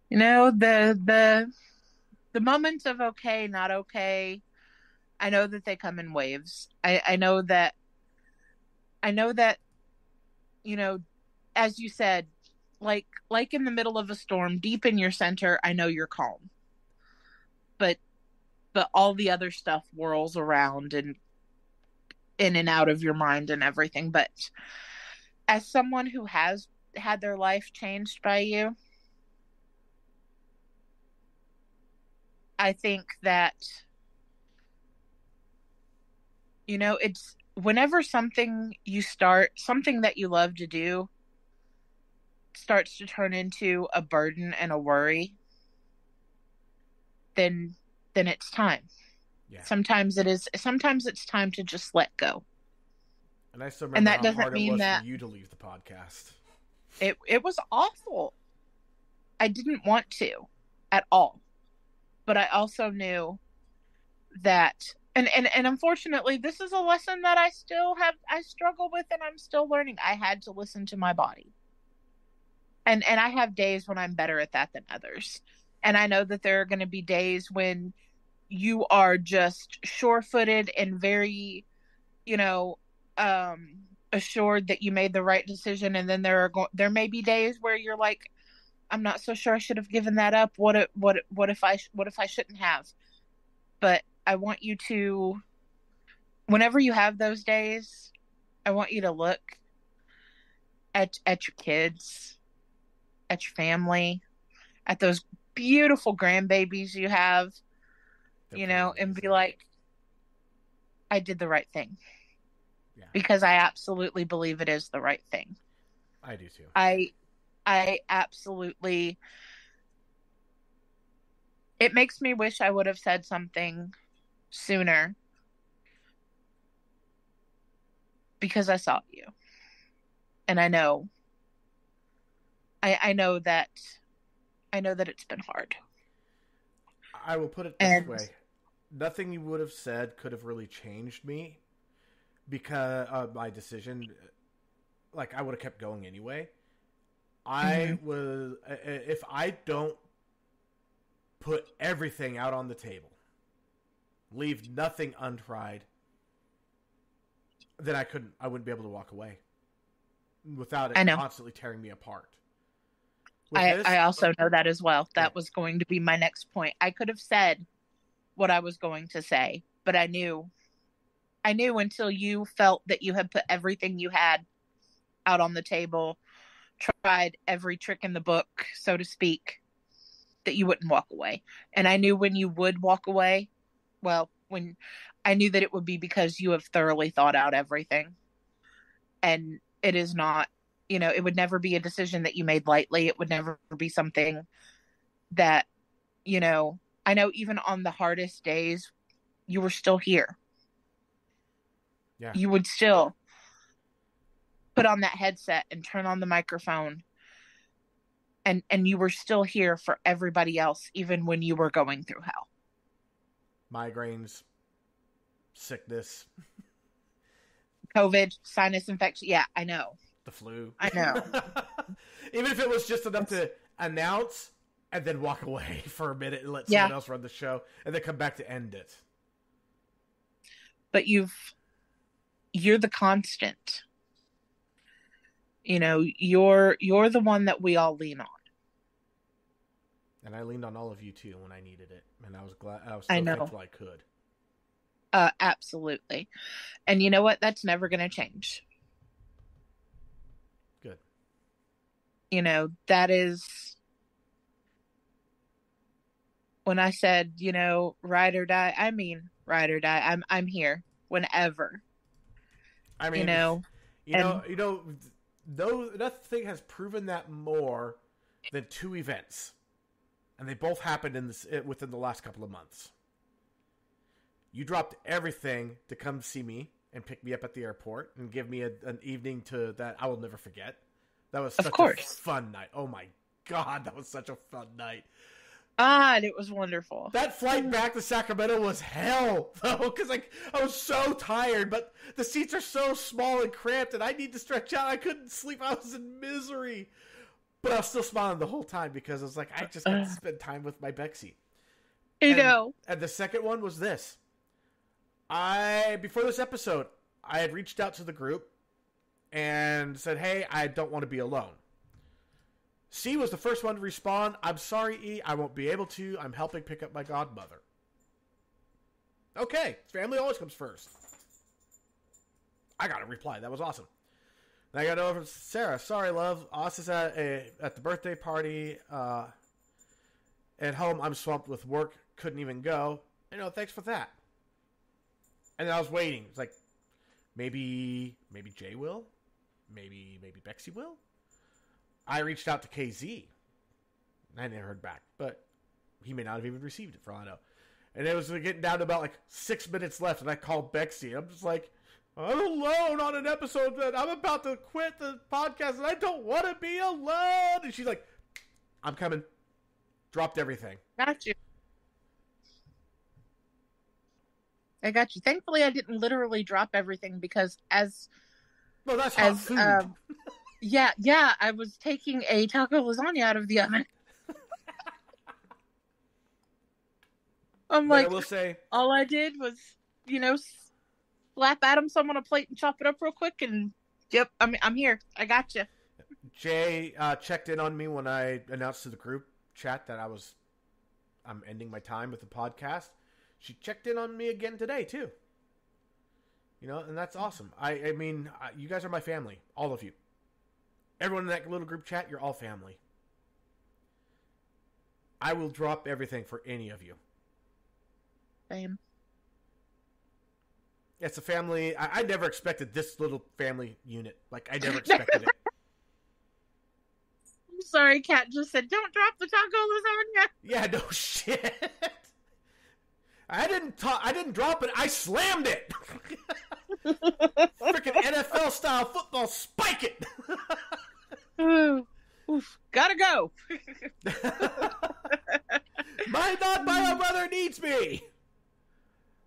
You know, the moments of okay, not okay, I know that they come in waves. I know that, you know, as you said, like in the middle of a storm, deep in your center, I know you're calm. But all the other stuff whirls around and in and out of your mind and everything. But as someone who has had their life changed by you, I think that, you know, it's whenever something that you love to do starts to turn into a burden and a worry, then it's time. Yeah. Sometimes it's time to just let go. And I still remember how hard it was for you to leave the podcast. It was awful. I didn't want to at all. But I also knew that, and unfortunately, this is a lesson that I struggle with, and I'm still learning. I had to listen to my body. And I have days when I'm better at that than others. And I know that there are going to be days when you are just sure-footed and very, you know, assured that you made the right decision. And then there may be days where you're like, I'm not so sure I should have given that up. What if I shouldn't have? But I want you to, whenever you have those days, I want you to look at your kids, at your family, at those beautiful grandbabies you have, you know, and be like, I did the right thing. Yeah. Because I absolutely believe it is the right thing. I do too. I absolutely It makes me wish I would have said something sooner because I saw you. And I know that it's been hard. I will put it this way. Nothing you would have said could have really changed me because of my decision. Like, I would have kept going anyway. If I don't put everything out on the table, leave nothing untried, then I wouldn't be able to walk away without it constantly tearing me apart. I also know that as well. That was going to be my next point. I could have said what I was going to say, but I knew until you felt that you had put everything you had out on the table, tried every trick in the book, so to speak, that you wouldn't walk away. And I knew when you would walk away, when I knew that it would be because you have thoroughly thought out everything. And it is not, it would never be a decision that you made lightly. It would never be something that, I know even on the hardest days, you were still here. Yeah. You would still put on that headset and turn on the microphone. And you were still here for everybody else, even when you were going through hell. Migraines, sickness, COVID, sinus infection. Yeah, I know. The flu. I know. Even if it was just enough to announce and then walk away for a minute and let someone else run the show and then come back to end it. But you're the constant. You're the one that we all lean on. And I leaned on all of you too when I needed it. And I was so thankful I could. Absolutely. And you know what? That's never going to change. Good. That is when I said, ride or die, I mean ride or die. I'm here whenever. I mean, nothing has proven that more than two events. And they both happened within the last couple of months. You dropped everything to come see me and pick me up at the airport and give me an evening that I will never forget. That was such a fun night. Oh my God, that was such a fun night. And it was wonderful. That flight back to Sacramento was hell, though, because I was so tired, but the seats are so small and cramped, and I need to stretch out. I couldn't sleep. I was in misery. But I was still smiling the whole time because I was like, I just got to spend time with my Bexy. And the second one was this. Before this episode, I had reached out to the group and said, hey, I don't want to be alone. C was the first one to respond. I'm sorry, E, I won't be able to. I'm helping pick up my godmother. Okay, family always comes first. I got a reply. That was awesome. Then I got over to Sarah. Sorry, love. Us is at the birthday party. At home, I'm swamped with work. Couldn't even go. Thanks for that. And then I was waiting. It's like, maybe Jay will? Maybe Bexy will? I reached out to KZ. I never heard back, but he may not have even received it for all I know. And it was getting down to about 6 minutes left, and I called Bexy. I'm just like, I'm alone on an episode that I'm about to quit the podcast, and I don't want to be alone. And she's like, I'm coming. Dropped everything. Got you. I got you. Thankfully, I didn't literally drop everything because that's hot food. Yeah, I was taking a taco lasagna out of the oven. I'm like, I will say, all I did was, slap Adam some on a plate and chop it up real quick, and yep, I'm here. I got you. Jay checked in on me when I announced to the group chat that I'm ending my time with the podcast. She checked in on me again today too. And that's awesome. I mean, you guys are my family, all of you. Everyone in that little group chat, you're all family. I will drop everything for any of you. Same. It's a family. I never expected this little family unit. I never expected it. Sorry, Kat just said, don't drop the taco lasagna. Yeah, no shit. I didn't drop it. I slammed it. Freaking NFL style football, spike it. Oof, gotta go. My brother needs me.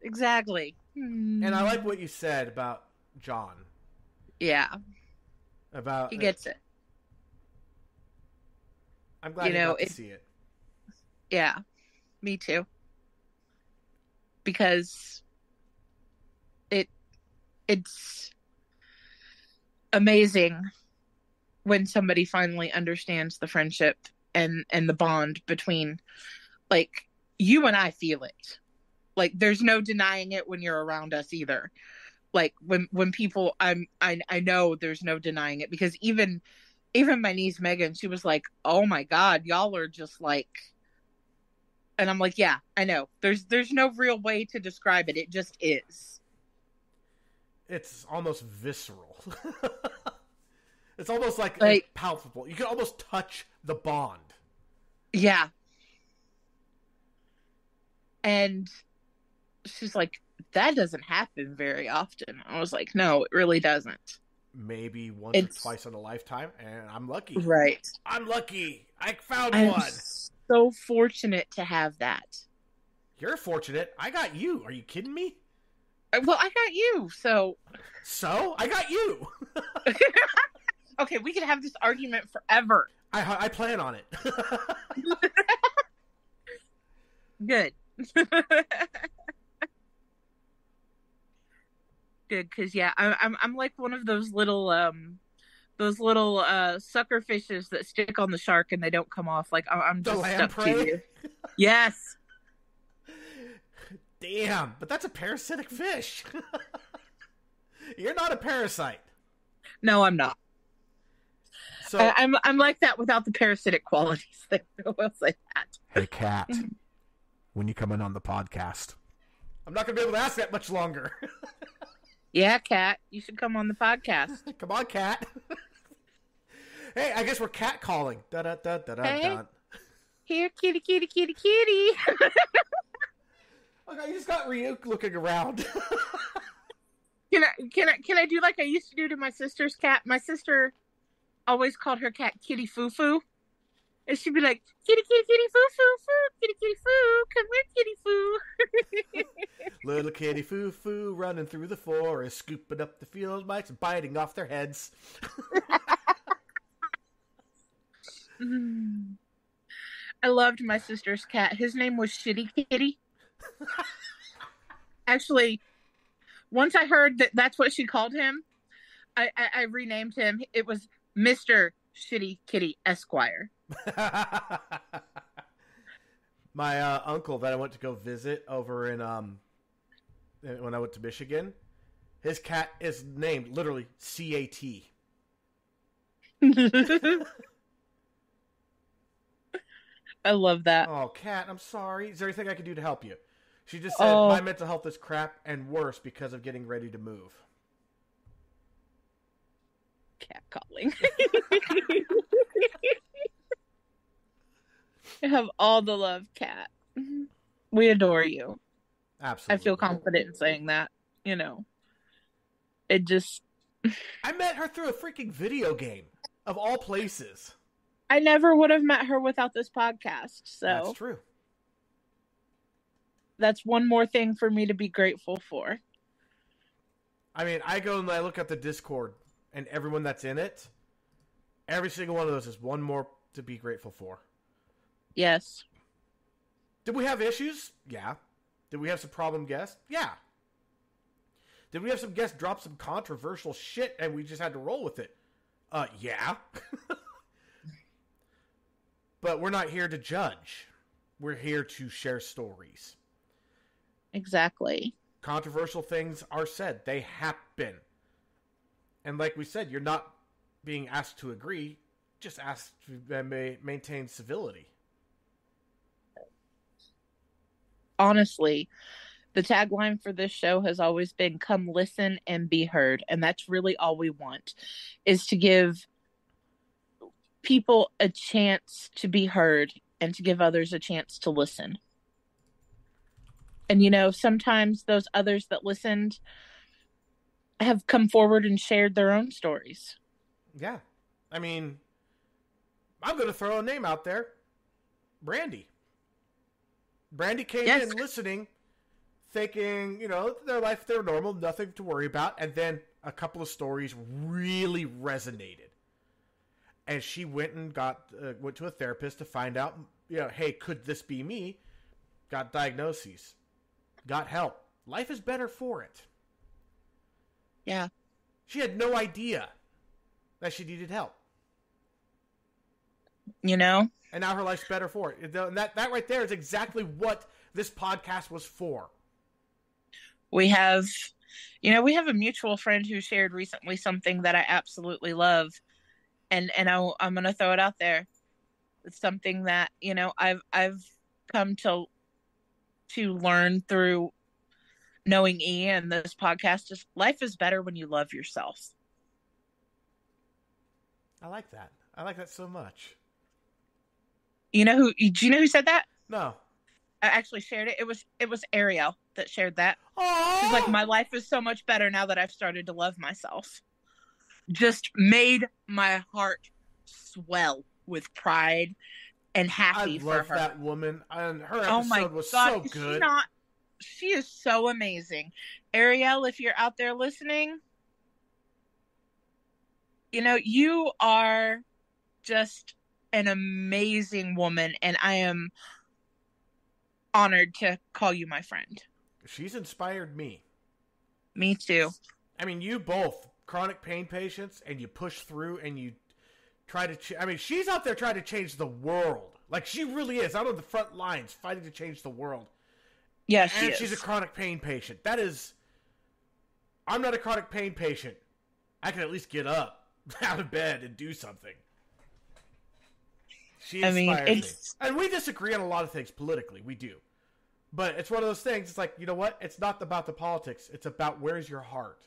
Exactly. And I like what you said about John. Yeah. About he gets it. I'm glad you got to see it. Yeah, me too. Because it's amazing when somebody finally understands the friendship and the bond between, like, you and I feel it. Like, there's no denying it when you're around us either. Like, when people, I know there's no denying it, because even my niece Megan, she was like, oh my God, y'all are just like, and I'm like, yeah, I know. There's no real way to describe it. It just is. It's almost visceral. It's almost like palpable. You can almost touch the bond. Yeah. And she's like, that doesn't happen very often. I was like, no, it really doesn't. Maybe once or twice in a lifetime, and I'm lucky. Right. I'm lucky. I found I'm one. So fortunate to have that. You're fortunate. I got you. Are you kidding me? Well, I got you, so... So? I got you! Okay, we could have this argument forever. I plan on it. Good. Good, because, yeah, I'm like one of those little sucker fishes that stick on the shark and they don't come off. Like, I'm just stuck to you. Yes. Damn, but that's a parasitic fish. You're not a parasite. No, I'm not. So I'm like that without the parasitic qualities. I will say that. Hey, Kat, when you come in on the podcast, I'm not going to be able to ask that much longer. Yeah, Kat, you should come on the podcast. Come on, Kat. Hey, I guess we're cat calling. Da da da da da. Hey. Here, kitty, kitty, kitty, kitty. Okay, you just got Ryuk looking around. Can I do like I used to do to my sister's cat? My sister always called her cat Kitty Foo Foo. And she'd be like, kitty, kitty, kitty, foo, foo, foo, kitty, kitty, foo, come here, kitty, foo. Little kitty foo foo running through the forest, scooping up the field mice, biting off their heads. I loved my sister's cat. His name was Shitty Kitty. Actually, once I heard that that's what she called him, I renamed him. It was Mr. Shitty Kitty Esquire. My uncle that I went to go visit over in when I went to Michigan, his cat is named literally CAT. I love that. Oh, Kat, I'm sorry. Is there anything I can do to help you? She just said my mental health is crap and worse because of getting ready to move. Cat calling. You have all the love, Kat. We adore you. Absolutely. I feel confident in saying that. You know, it just... I met her through a freaking video game, of all places. I never would have met her without this podcast, so... That's true. That's one more thing for me to be grateful for. I mean, I go and I look at the Discord, and everyone that's in it, every single one of those is one more to be grateful for. Yes. Did we have issues? Yeah. Did we have some problem guests? Yeah. Did we have some guests drop some controversial shit and we just had to roll with it? Yeah. But we're not here to judge. We're here to share stories. Exactly. Controversial things are said. They happen. And like we said, you're not being asked to agree, just asked to maintain civility. Honestly, the tagline for this show has always been come listen and be heard. And that's really all we want, is to give people a chance to be heard and to give others a chance to listen. And, sometimes those others that listened have come forward and shared their own stories. Yeah. I mean, I'm going to throw a name out there. Brandy. Brandy came in listening, thinking, their life, they're normal, nothing to worry about. And then a couple of stories really resonated. And she went and went to a therapist to find out, hey, could this be me? Got diagnoses. Got help. Life is better for it. Yeah. She had no idea that she needed help. And now her life's better for it. And that right there is exactly what this podcast was for. We have a mutual friend who shared recently something that I absolutely love. And I'm going to throw it out there. It's something that, I've come to learn through knowing E and this podcast. Is life is better when you love yourself. I like that. I like that so much. Do you know who said that? No. I actually shared it. It was Ariel that shared that. Aww. She's like, my life is so much better now that I've started to love myself. Just made my heart swell with pride and happy for her. I love that woman. And her episode was so good. She is so amazing. Ariel, if you're out there listening, you are just an amazing woman, and I am honored to call you my friend. She's inspired me. Me too. I mean, you both chronic pain patients, and you push through, and you try to... she's out there trying to change the world. Like, she really is, out on the front lines, fighting to change the world. Yeah, she is. And she's a chronic pain patient. That is... I'm not a chronic pain patient. I can at least get up out of bed and do something. She inspires me. And we disagree on a lot of things politically. We do. But it's one of those things, it's like, you know what? It's not about the politics. It's about where's your heart.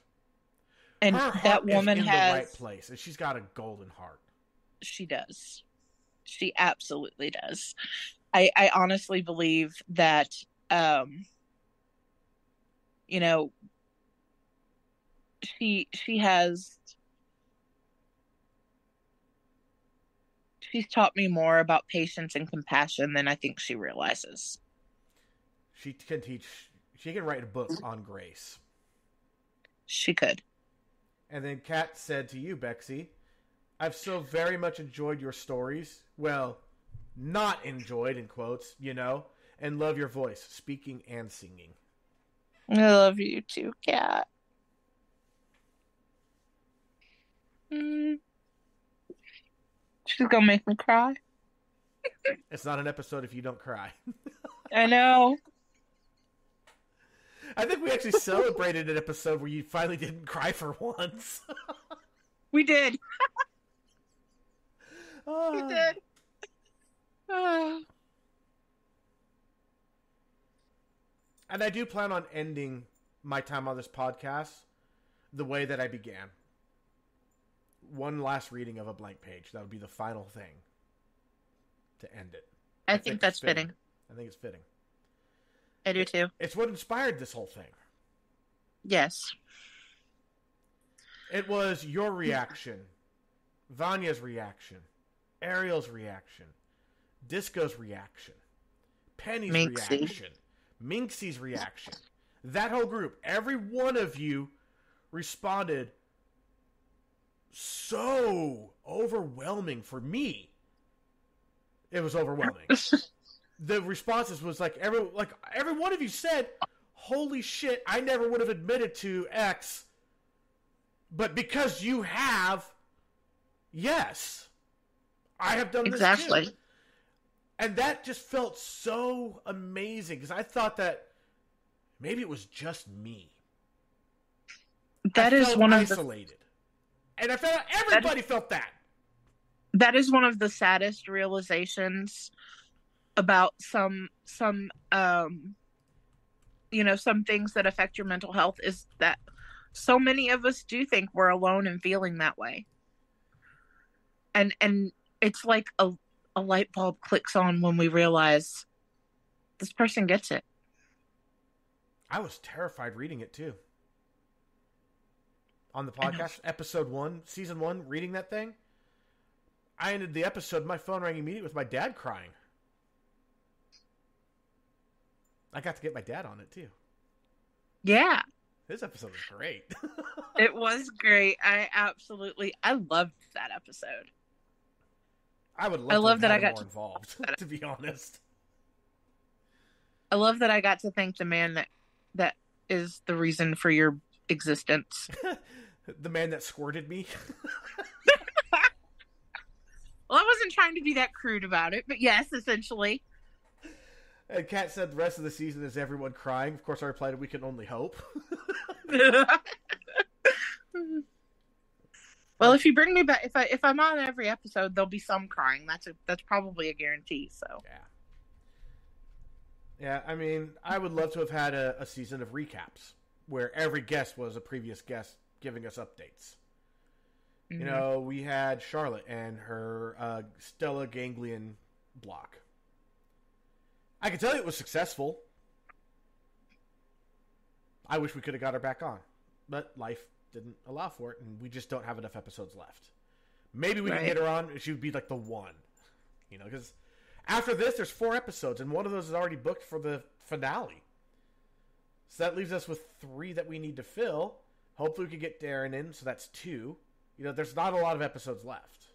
And her heart that woman is in has the right place, and she's got a golden heart. She does. She absolutely does. I honestly believe that, she has... She's taught me more about patience and compassion than I think she realizes. She can write a book on grace. She could. And then Kat said to you, Bexy, I've so very much enjoyed your stories. Well, not enjoyed, in quotes, and love your voice, speaking and singing. I love you too, Kat. She's gonna make me cry. It's not an episode if you don't cry. I know. I think we actually celebrated an episode where you finally didn't cry for once. We did. We did. And I do plan on ending my time on this podcast the way that I began. One last reading of a blank page. That would be the final thing to end it. I think that's fitting. I think it's fitting. I do too. It's what inspired this whole thing. Yes. It was your reaction, Vanya's reaction, Ariel's reaction, Disco's reaction, Penny's reaction, Minxie's reaction. That whole group, every one of you responded so overwhelming for me. It was overwhelming. The responses was like every one of you said, holy shit, I never would have admitted to X, but because you have, yes, I have done this too. And that just felt so amazing because I thought that maybe it was just me. That is one of isolated. And I felt everybody felt that. That is one of the saddest realizations about some things that affect your mental health is that so many of us do think we're alone in feeling that way. And it's like a light bulb clicks on when we realize this person gets it. I was terrified reading it too. On the podcast, episode 1, season 1, reading that thing, I ended the episode, my phone rang immediately with my dad crying. I got to get my dad on it too. Yeah. This episode was great. It was great. I loved that episode. I would love I to love have that had I got more involved, to be honest. I love that I got to thank the man that is the reason for your existence. The man that squirted me. Well, I wasn't trying to be that crude about it, but yes, essentially. And Kat said the rest of the season is everyone crying. Of course, I replied, we can only hope. Well, if you bring me back, if I'm on every episode, there'll be some crying. That's probably a guarantee. So yeah. I mean, I would love to have had a season of recaps where every guest was a previous guest giving us updates. Mm-hmm. You know, we had Charlotte and her Stella ganglion block. I can tell you it was successful. I wish we could have got her back on, but life didn't allow for it, and we just don't have enough episodes left. Maybe we can get her on, and she would be like the one. You know, because after this, there's 4 episodes, and one of those is already booked for the finale. So that leaves us with 3 that we need to fill. Hopefully we can get Darren in, so that's 2. You know, there's not a lot of episodes left.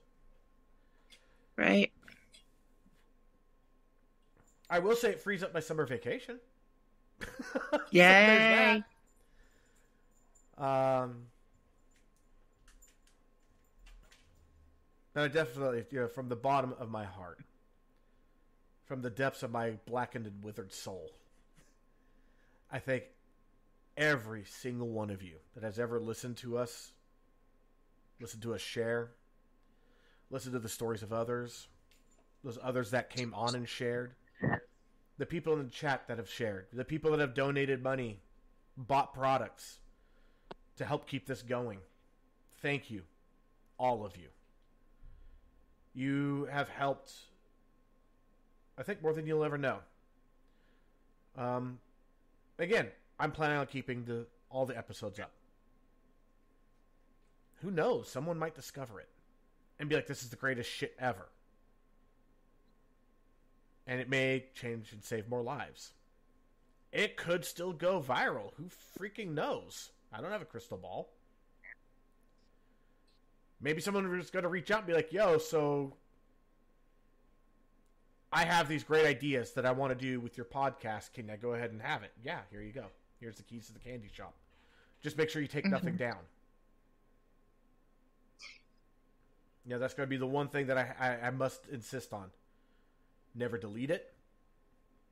Right. I will say it frees up my summer vacation. Yay! But I definitely, you know, from the bottom of my heart, from the depths of my blackened and withered soul, I thank every single one of you that has ever listened to us share, listened to the stories of others, those others that came on and shared, the people in the chat that have shared, the people that have donated money, bought products to help keep this going. Thank you, all of you. You have helped, I think, more than you'll ever know. Again, I'm planning on keeping all the episodes up. Who knows? Someone might discover it and be like, this is the greatest shit ever. And it may change and save more lives. It could still go viral. Who freaking knows? I don't have a crystal ball. Maybe someone was going to reach out and be like, yo, so I have these great ideas that I want to do with your podcast. Can I go ahead and have it? Yeah, here you go. Here's the keys to the candy shop. Just make sure you take nothing down. Yeah, that's going to be the one thing that I must insist on. Never delete it.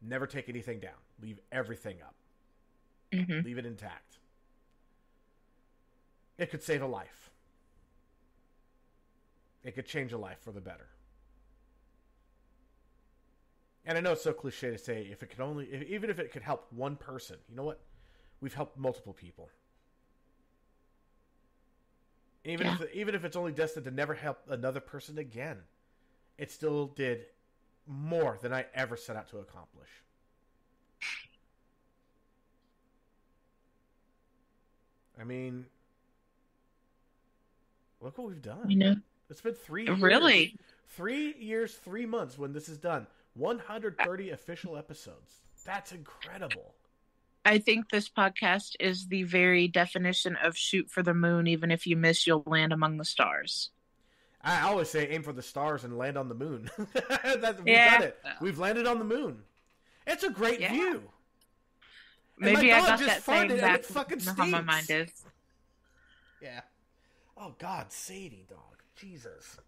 Never take anything down. Leave everything up. Mm-hmm. Leave it intact. It could save a life. It could change a life for the better. And I know it's so cliche to say, even if it could help one person, you know what? We've helped multiple people. Even if it's only destined to never help another person again, it still did more than I ever set out to accomplish. I mean, look what we've done. You know, it's been 3 years. Really? 3 years, 3 months when this is done. 130 official episodes. That's incredible. I think this podcast is the very definition of shoot for the moon. Even if you miss, you'll land among the stars. I always say aim for the stars and land on the moon. We've done it. We've landed on the moon. It's a great view. Maybe I got that saying back. Fucking how my mind is. Yeah. Oh God, Sadie, dog. Jesus.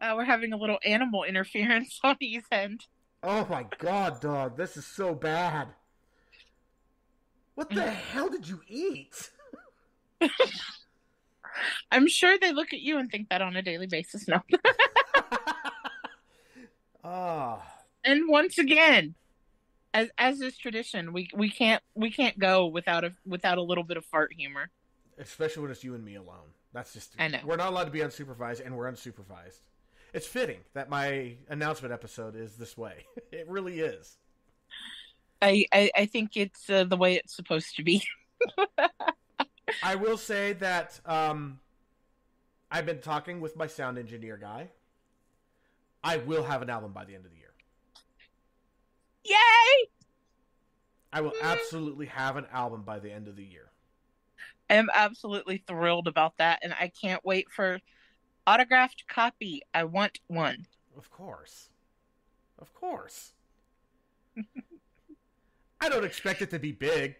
We're having a little animal interference on E's end. Oh my God, dog. This is so bad. What the hell did you eat? I'm sure they look at you and think that on a daily basis. No. And once again, as is tradition, we can't go without a little bit of fart humor. especially when it's you and me alone. That's just... I know. We're not allowed to be unsupervised, and we're unsupervised. It's fitting that my announcement episode is this way. It really is. I think it's the way it's supposed to be. I will say that I've been talking with my sound engineer guy. I will have an album by the end of the year. Yay! I will absolutely have an album by the end of the year. I am absolutely thrilled about that, and I can't wait for autographed copy. I want one. Of course. Of course. I don't expect it to be big.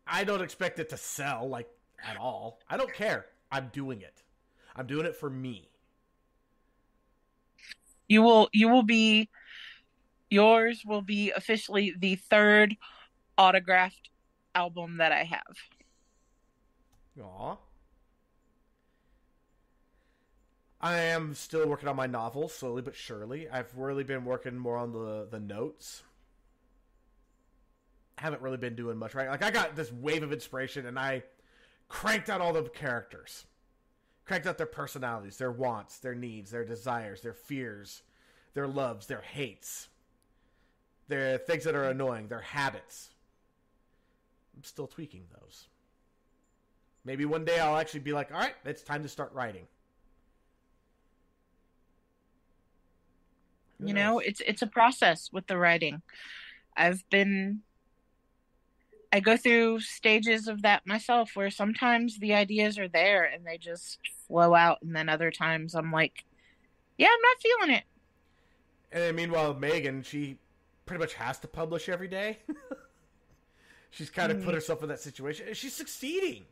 I don't expect it to sell, like, at all. I don't care. I'm doing it. I'm doing it for me. Yours will be officially the third autographed album that I have. Aw. I am still working on my novel, slowly but surely. I've really been working more on the notes. I haven't really been doing much, right? Like, I got this wave of inspiration, and I cranked out all the characters. Cranked out their personalities, their wants, their needs, their desires, their fears, their loves, their hates. Their things that are annoying, their habits. I'm still tweaking those. Maybe one day I'll actually be like, all right, it's time to start writing. You know, it's a process with the writing. I go through stages of that myself where sometimes the ideas are there and they just flow out, and then other times I'm like, yeah, I'm not feeling it. And then meanwhile, Megan, she pretty much has to publish every day. She's kind of put herself in that situation, and she's succeeding.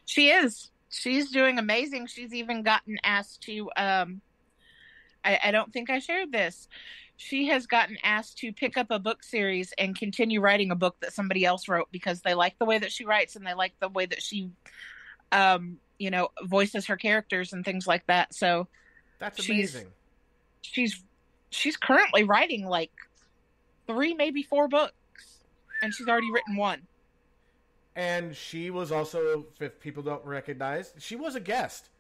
She is. She's doing amazing. She's even gotten asked to, I don't think I shared this. She has gotten asked to pick up a book series and continue writing a book that somebody else wrote because they like the way that she writes and they like the way that she, voices her characters and things like that. So that's amazing. She's currently writing like 3, maybe 4 books, and she's already written one. And she was also, if people don't recognize, she was a guest.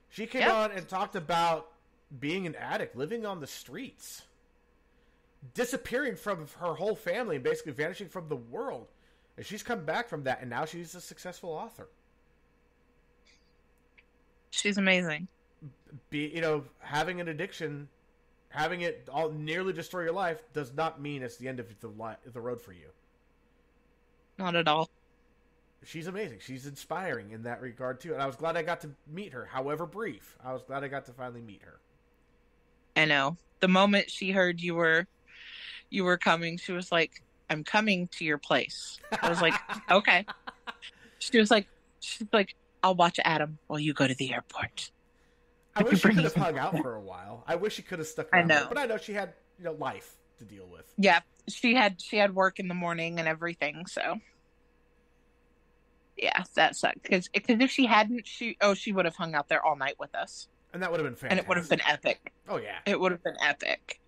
She came on and talked about being an addict, living on the streets, disappearing from her whole family, and basically vanishing from the world. And she's come back from that, and now she's a successful author. She's amazing. Having an addiction, having it all nearly destroy your life, does not mean it's the end of the road for you. Not at all. She's amazing. She's inspiring in that regard, too. And I was glad I got to meet her, however brief. I was glad I got to finally meet her. I know. The moment she heard you were coming, she was like, I'm coming to your place. I was like, okay. She's like, I'll watch Adam while you go to the airport. I wish she could have hung out for a while. I wish she could have stuck around. I know. But I know she had, life to deal with. Yeah. She had work in the morning and everything, so. Yeah, that sucked. Because if she hadn't, she would have hung out there all night with us. And that would have been fantastic. And it would have been epic. Oh, yeah. It would have been epic.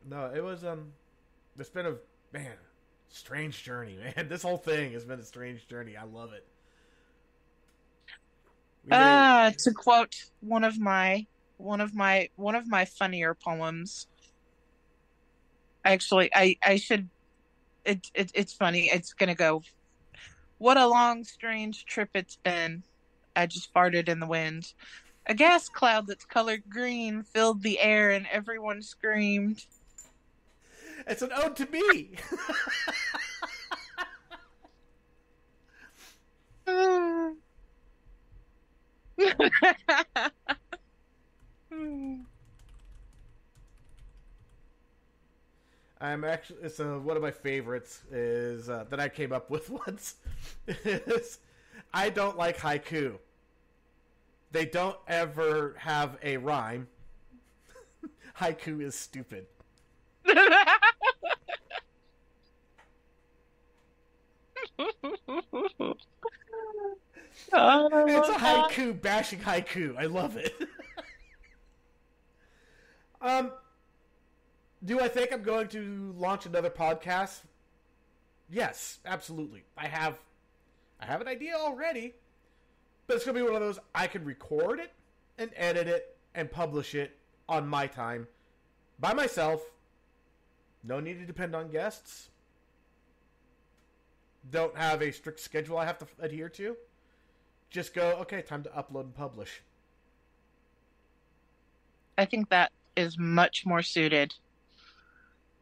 No, it was, it's been a, strange journey, man. This whole thing has been a strange journey. I love it. To quote one of my funnier poems. Actually, I should. It's funny. It's gonna go. What a long, strange trip it's been. I just farted in the wind. A gas cloud that's colored green filled the air, and everyone screamed. It's an ode to me. It's one of my favorites is that I came up with once. Is I don't like haiku. They don't ever have a rhyme. Haiku is stupid. It's a haiku bashing haiku. I love it. Do I think I'm going to launch another podcast? Yes, absolutely. I have I have an idea already, but it's going to be one of those I can record it and edit it and publish it on my time by myself. No need to depend on guests. Don't have a strict schedule I have to adhere to. Just go, okay, time to upload and publish. I think that is much more suited,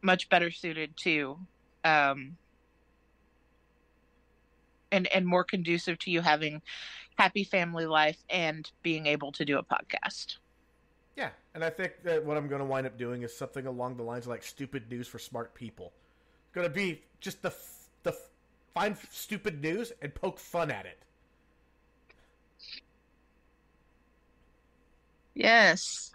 much better suited to, and more conducive to you having happy family life and being able to do a podcast. Yeah, and I think that what I'm going to wind up doing is something along the lines of like stupid news for smart people. It's going to be just the find stupid news and poke fun at it. Yes.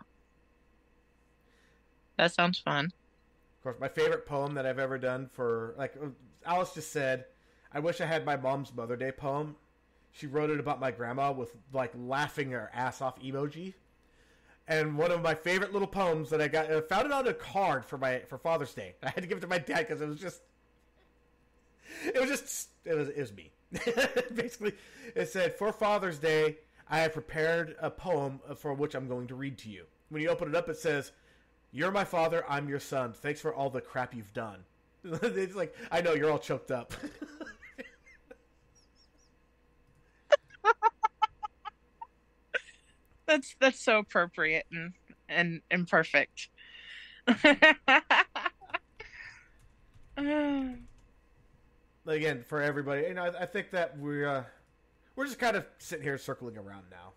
That sounds fun. Of course, my favorite poem that I've ever done for, like Alice just said, I wish I had my mom's Mother Day poem. She wrote it about my grandma with like laughing her ass off emoji. And one of my favorite little poems that I got, I found it on a card for Father's Day. I had to give it to my dad because it was me. Basically, it said, for Father's Day, I have prepared a poem for which I'm going to read to you. When you open it up, it says, you're my father, I'm your son. Thanks for all the crap you've done. It's like, I know, you're all choked up. That's so appropriate and perfect. Again, for everybody, I think that we're just kind of sitting here circling around now.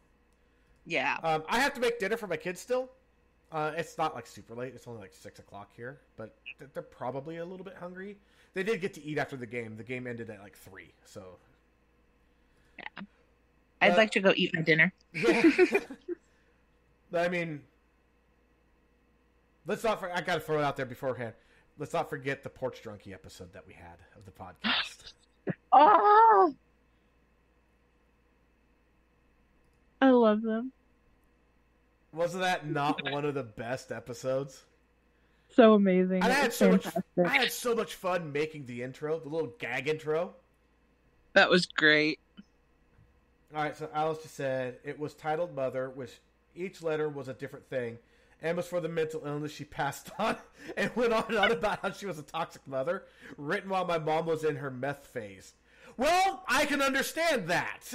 Yeah. I have to make dinner for my kids still. It's not like super late. It's only like 6 o'clock here, but they're probably a little bit hungry. They did get to eat after the game. The game ended at like 3, so. Yeah. I'd like to go eat my dinner. Yeah. I mean, let's not. I gotta throw it out there beforehand. Let's not forget the Porch Drunkie episode that we had of the podcast. Oh, I love them. Wasn't that not one of the best episodes? So amazing. And I had so much fun making the intro, the little gag intro. That was great. All right, so Alice just said it was titled Mother, which each letter was a different thing. M was for the mental illness she passed on, and went on and on about how she was a toxic mother, written while my mom was in her meth phase. Well, I can understand that.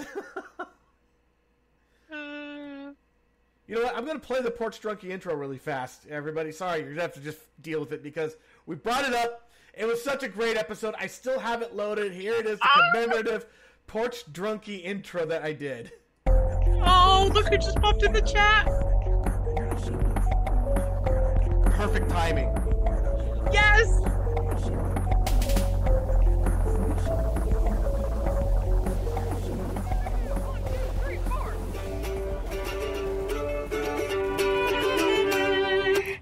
You know what? I'm going to play the Porch Drunkie intro really fast, everybody. Sorry, you're going to have to just deal with it because we brought it up. It was such a great episode. I still have it loaded. Here it is, the commemorative Porch Drunkie intro that I did. Oh, look who just popped in the chat. Perfect timing. Yes!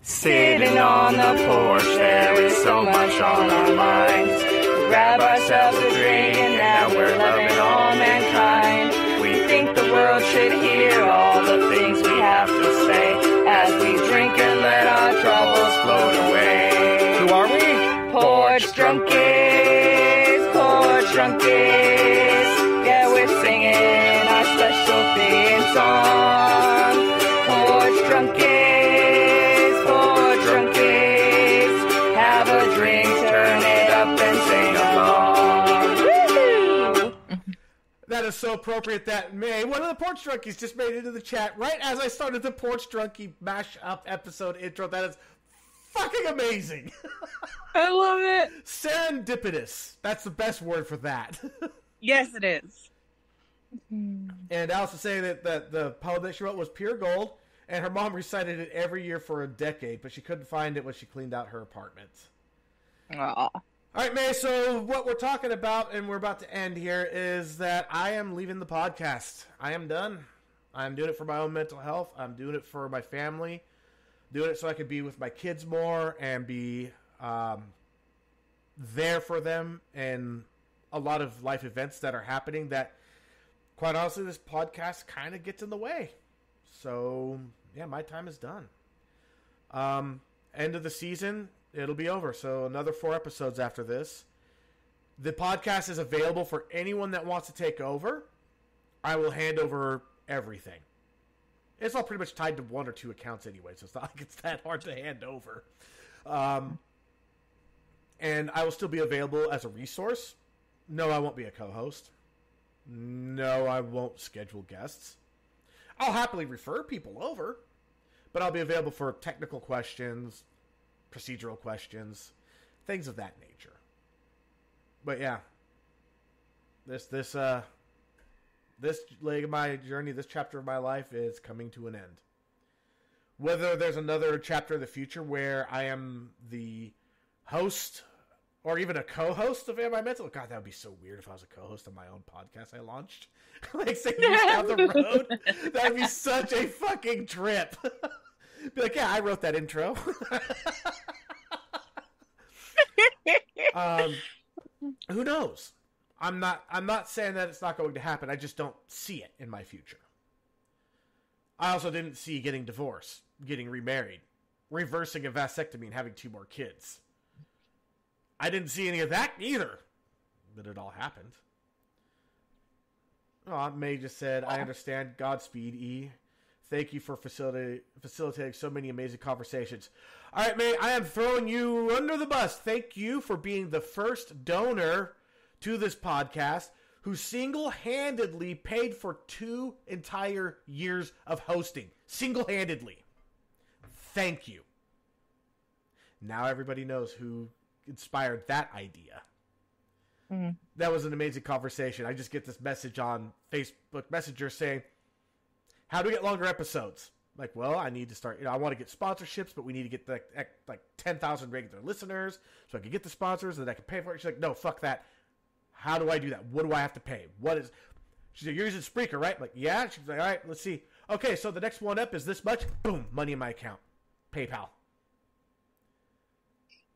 Sitting on the porch, there is so much on our minds. We grab ourselves a drink and now we're loving all mankind. We think the world should hear all the things we have to say as we drink and let our troubles float away. Who are we? Porch Drunkies, Porch Drunkies. Yeah, we're singing our special theme song. Porch Drunkies, Porch Drunkies. Have a drink, turn it up and sing along. Woo! That is so appropriate that May, one of the Porch Drunkies, just made it into the chat right as I started the Porch Drunkie mash-up episode intro. That is fucking amazing. I love it. Serendipitous. That's the best word for that. Yes, it is. And Alice was saying that the poem that she wrote was pure gold, and her mom recited it every year for a decade, but she couldn't find it when she cleaned out her apartment. Aw. All right, May, so what we're talking about, and we're about to end here, is that I am leaving the podcast. I am done. I'm doing it for my own mental health. I'm doing it for my family. Doing it so I can be with my kids more and be there for them and a lot of life events that are happening that, quite honestly, this podcast kind of gets in the way. So, yeah, my time is done. End of the season, it'll be over. So another 4 episodes after this. The podcast is available for anyone that wants to take over. I will hand over everything. It's all pretty much tied to 1 or 2 accounts anyway, so it's not like it's that hard to hand over. And I will still be available as a resource. No, I won't be a co-host. No, I won't schedule guests. I'll happily refer people over, but I'll be available for technical questions, procedural questions, things of that nature. But yeah, this leg of my journey, this chapter of my life is coming to an end. Whether there's another chapter in the future where I am the host or even a co-host of Am I Mental? God, that would be so weird if I was a co-host of my own podcast I launched. Like, say years down the road. That'd be such a fucking trip. Be like, yeah, I wrote that intro. Who knows? I'm not saying that it's not going to happen. I just don't see it in my future. I also didn't see getting divorced, getting remarried, reversing a vasectomy, and having 2 more kids. I didn't see any of that either. But it all happened. Oh, May just said, I understand. Godspeed, E. Thank you for facilitating so many amazing conversations. All right, May, I am throwing you under the bus. Thank you for being the first donor to this podcast who single-handedly paid for 2 entire years of hosting. Single-handedly. Thank you. Now everybody knows who inspired that idea. Mm-hmm. That was an amazing conversation. I just get this message on Facebook Messenger saying, how do we get longer episodes? Like, well, I need to start, I want to get sponsorships, but we need to get like 10,000 regular listeners so I can get the sponsors and then I can pay for it. She's like, no, fuck that. How do I do that? What do I have to pay? She's like, you're using Spreaker, right? I'm like, yeah. She's like, all right, let's see. Okay, so the next one up is this much. Boom, money in my account. PayPal.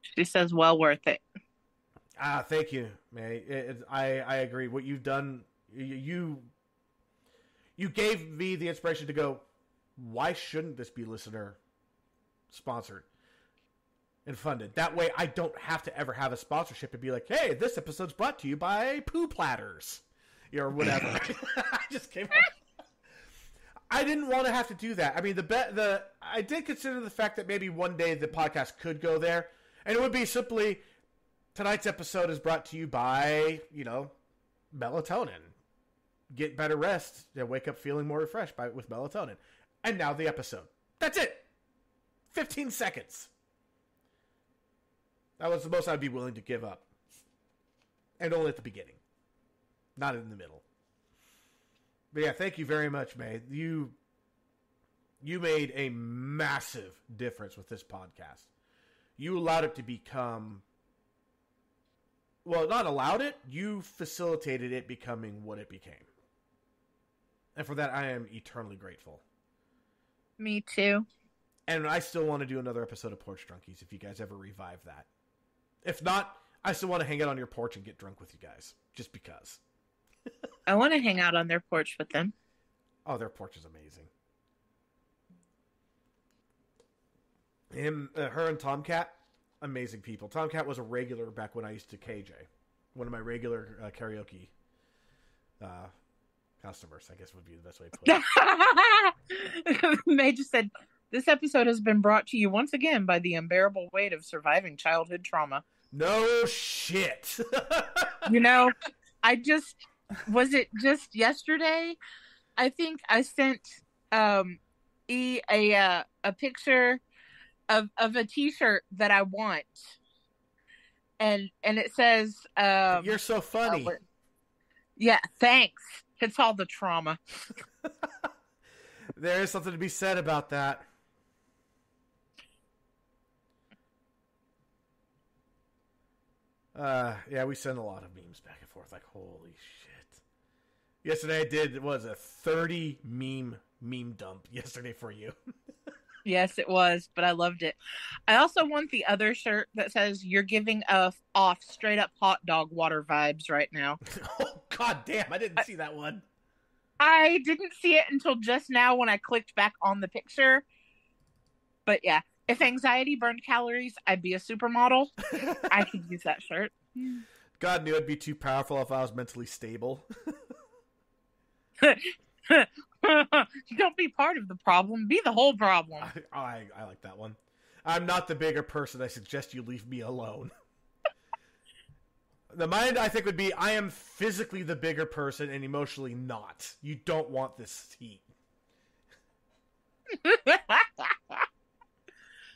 She says, well worth it. Thank you, May. I agree. What you've done, you gave me the inspiration to go, why shouldn't this be listener sponsored and funded? That way I don't have to ever have a sponsorship and be like, hey, this episode's brought to you by Poo Platters. Or whatever. I just came up. I didn't want to have to do that. I mean, I did consider the fact that maybe one day the podcast could go there, and it would be simply, tonight's episode is brought to you by, melatonin. Get better rest and wake up feeling more refreshed with melatonin. And now the episode. That's it. 15 seconds. That was the most I'd be willing to give up. And only at the beginning. Not in the middle. But yeah, thank you very much, May. You made a massive difference with this podcast. You allowed it to become... Well, not allowed it. You facilitated it becoming what it became. And for that, I am eternally grateful. Me too. And I still want to do another episode of Porch Drunkies if you guys ever revive that. If not, I still want to hang out on your porch and get drunk with you guys. Just because. I want to hang out on their porch with them. Oh, their porch is amazing. Her and Tomcat, amazing people. Tomcat was a regular back when I used to KJ. One of my regular karaoke customers, I guess would be the best way to put it. May just said, this episode has been brought to you once again by the unbearable weight of surviving childhood trauma. No shit. Was it just yesterday? I think I sent E a picture of a t-shirt that I want. And it says you're so funny. Yeah, thanks. It's all the trauma. There is something to be said about that. Yeah, we send a lot of memes back and forth. Like, holy shit. Yesterday I did, a 30 meme dump yesterday for you. Yes, it was, but I loved it. I also want the other shirt that says, you're giving off straight up hot dog water vibes right now. Oh, god damn, I didn't see that one. I didn't see it until just now when I clicked back on the picture. But yeah, if anxiety burned calories, I'd be a supermodel. I could use that shirt. God knew I'd be too powerful if I was mentally stable. Don't be part of the problem. Be the whole problem. I like that one. I'm not the bigger person. I suggest you leave me alone. The mind, I think, would be, I am physically the bigger person and emotionally not. You don't want this heat.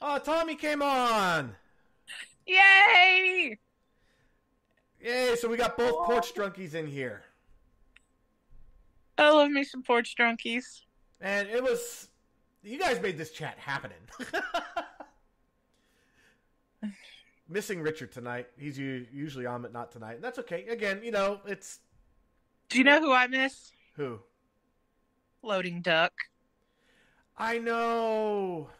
Oh, Tommy came on! Yay! Yay, so we got both porch drunkies in here. I love me some porch drunkies. And it was... You guys made this chat happening. Missing Richard tonight. He's usually on, but not tonight. And that's okay. Again, you know, it's... Do you know who I miss? Who? Floating Duck. I know.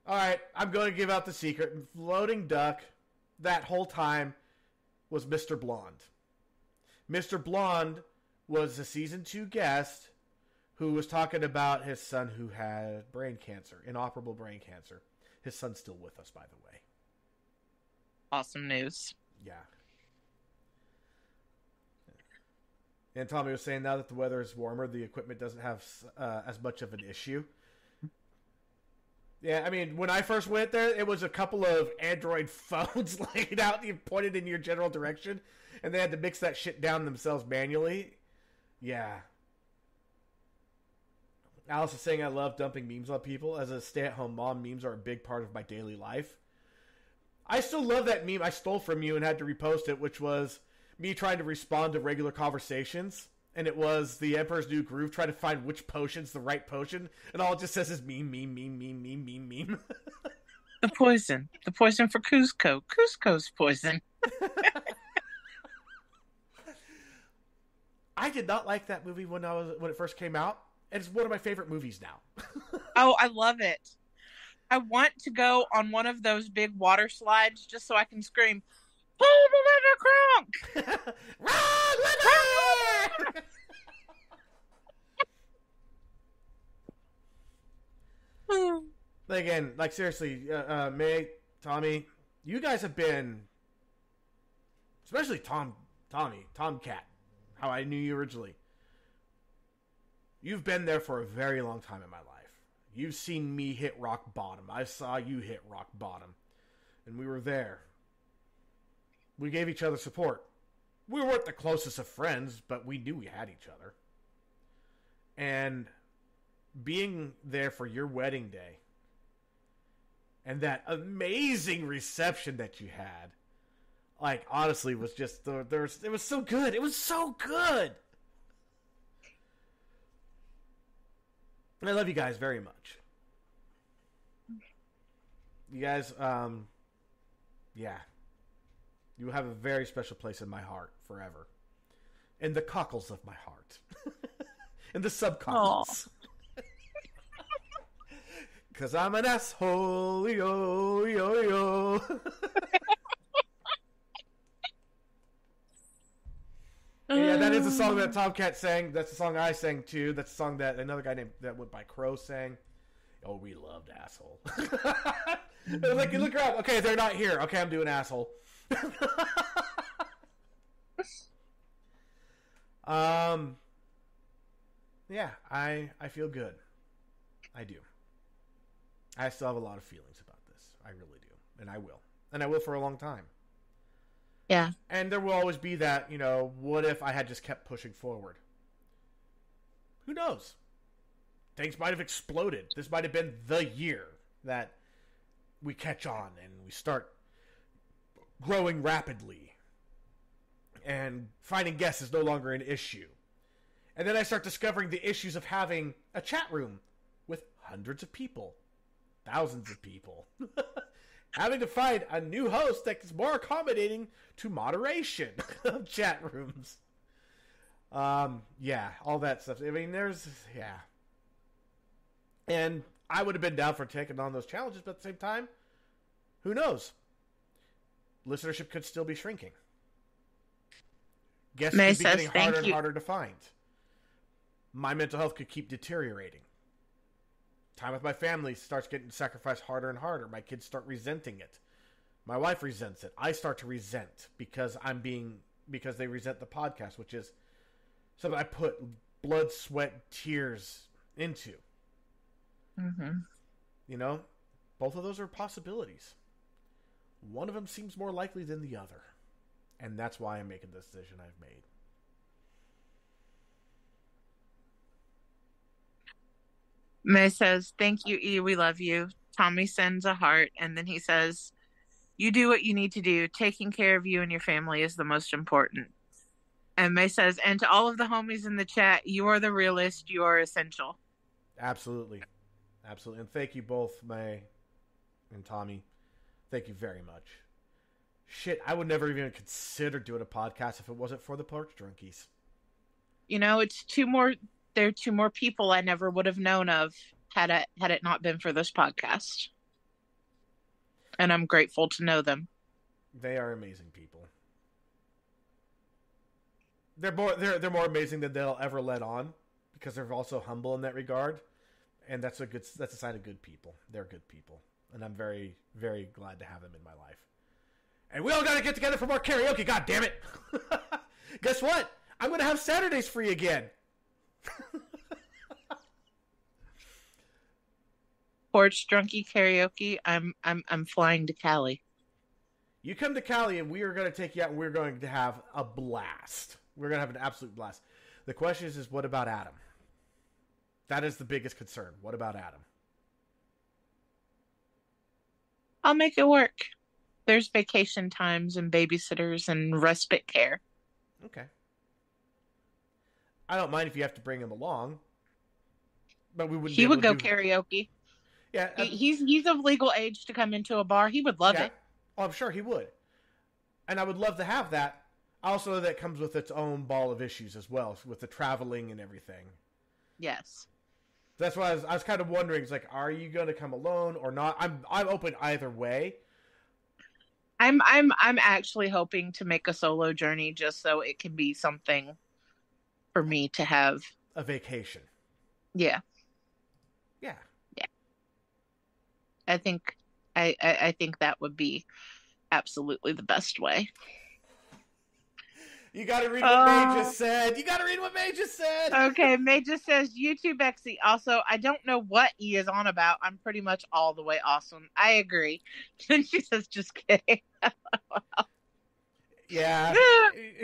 Alright, I'm going to give out the secret. Floating Duck, that whole time, was Mr. Blonde. Mr. Blonde was a season 2 guest who was talking about his son who had brain cancer, inoperable brain cancer. His son's still with us, by the way. Awesome news. Yeah. And Tommy was saying now that the weather is warmer, the equipment doesn't have as much of an issue. Yeah, I mean, when I first went there, it was a couple of Android phones laid out and you pointed in your general direction, and they had to mix that shit down themselves manually. Yeah. Alice is saying I love dumping memes on people. As a stay-at-home mom, memes are a big part of my daily life. I still love that meme I stole from you and had to repost it, which was me trying to respond to regular conversations. And it was the Emperor's New Groove trying to find which potion's the right potion. And all it just says is meme, meme, meme, meme, meme, meme, meme. The poison. The poison for Cusco. Cusco's poison. I did not like that movie when it first came out. It's one of my favorite movies now. Oh, I love it. I want to go on one of those big water slides just so I can scream, "Pull the liver, Kronk!" Wrong liver! Again, like seriously, May, Tommy, you guys have been, especially Tomcat, how I knew you originally. You've been there for a very long time in my life. You've seen me hit rock bottom. I saw you hit rock bottom. And we were there. We gave each other support. We weren't the closest of friends, but we knew we had each other. And being there for your wedding day and that amazing reception that you had, like, honestly, was just, it was so good. It was so good. I love you guys very much. You guys, yeah. You have a very special place in my heart forever. In the cockles of my heart. In the subcockles. Because I'm an asshole. Yo, yo, yo. Yeah, that is a song that Tomcat sang. That's the song I sang too. That's the song that another guy named that went by Crow sang. Oh, we loved asshole. Like, you look around. Okay, they're not here. Okay, I'm doing asshole. Yeah, I feel good. I do. I still have a lot of feelings about this. I really do, and I will, for a long time. Yeah. And there will always be that, you know, what if I had just kept pushing forward? Who knows? Things might have exploded. This might have been the year that we catch on and we start growing rapidly. And finding guests is no longer an issue. And then I start discovering the issues of having a chat room with hundreds of people. Thousands of people. Having to find a new host that is more accommodating to moderation of chat rooms. Yeah, all that stuff. I mean, yeah. And I would have been down for taking on those challenges, but at the same time, who knows? Listenership could still be shrinking. Guests could be getting harder and harder to find. My mental health could keep deteriorating. Time with my family starts getting sacrificed harder and harder. My kids start resenting it. My wife resents it. I start to resent because because they resent the podcast, which is something I put blood, sweat, tears into. Mm-hmm. You know, both of those are possibilities. One of them seems more likely than the other. And that's why I'm making the decision I've made. May says, "Thank you, E. We love you." Tommy sends a heart, and then he says, "You do what you need to do. Taking care of you and your family is the most important." And May says, "And to all of the homies in the chat, you are the realist. You are essential." Absolutely. Absolutely. And thank you both, May and Tommy. Thank you very much. Shit, I would never even consider doing a podcast if it wasn't for the Porch Drunkies. You know, there are two more people I never would have known of had it not been for this podcast. And I'm grateful to know them. They are amazing people. They're more amazing than they'll ever let on, because they're also humble in that regard, and that's a sign of good people. They're good people, and I'm very, very glad to have them in my life. And we all got to get together for more karaoke. God damn it! Guess what? I'm going to have Saturdays free again. Porch Drunkie karaoke. I'm flying to Cali. You come to Cali, and we are going to take you out, and we're going to have a blast. We're going to have an absolute blast. The question is what about Adam? That is the biggest concern. What about Adam? I'll make it work. There's vacation times and babysitters and respite care. Okay. I don't mind if you have to bring him along, but we wouldn't. He would go karaoke. Yeah, he's of legal age to come into a bar. He would love it. Oh, I'm sure he would, and I would love to have that. Also, that comes with its own ball of issues as well, with the traveling and everything. Yes. That's why I was kind of wondering. It's like, are you going to come alone or not? I'm open either way. I'm actually hoping to make a solo journey just so it can be something for me to have a vacation. Yeah. Yeah. Yeah. I think that would be absolutely the best way. You got to read what May just said. You got to read what May just said. Okay, May just says, "YouTube Exy." Also, I don't know what E is on about. I'm pretty much all the way awesome. I agree. Then she says, "Just kidding." Yeah,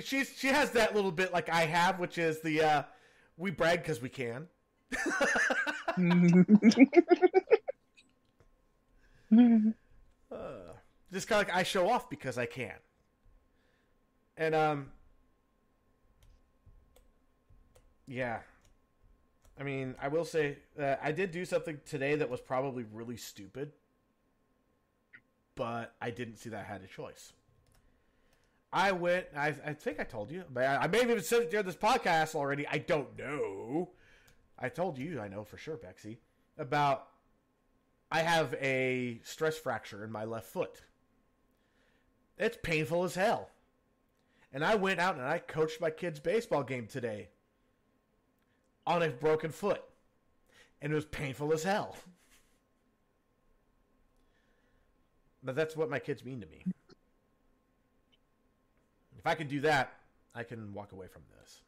she has that little bit like I have, which is the we brag because we can. Just kind of like I show off because I can. And yeah, I mean, I will say that I did do something today that was probably really stupid, but I didn't see that I had a choice. I went, I think I told you, but I may have even said it during this podcast already. I don't know. I told you, I know for sure, Bexy, about I have a stress fracture in my left foot. It's painful as hell. And I went out and I coached my kid's baseball game today on a broken foot. And it was painful as hell. But that's what my kids mean to me. If I can do that, I can walk away from this.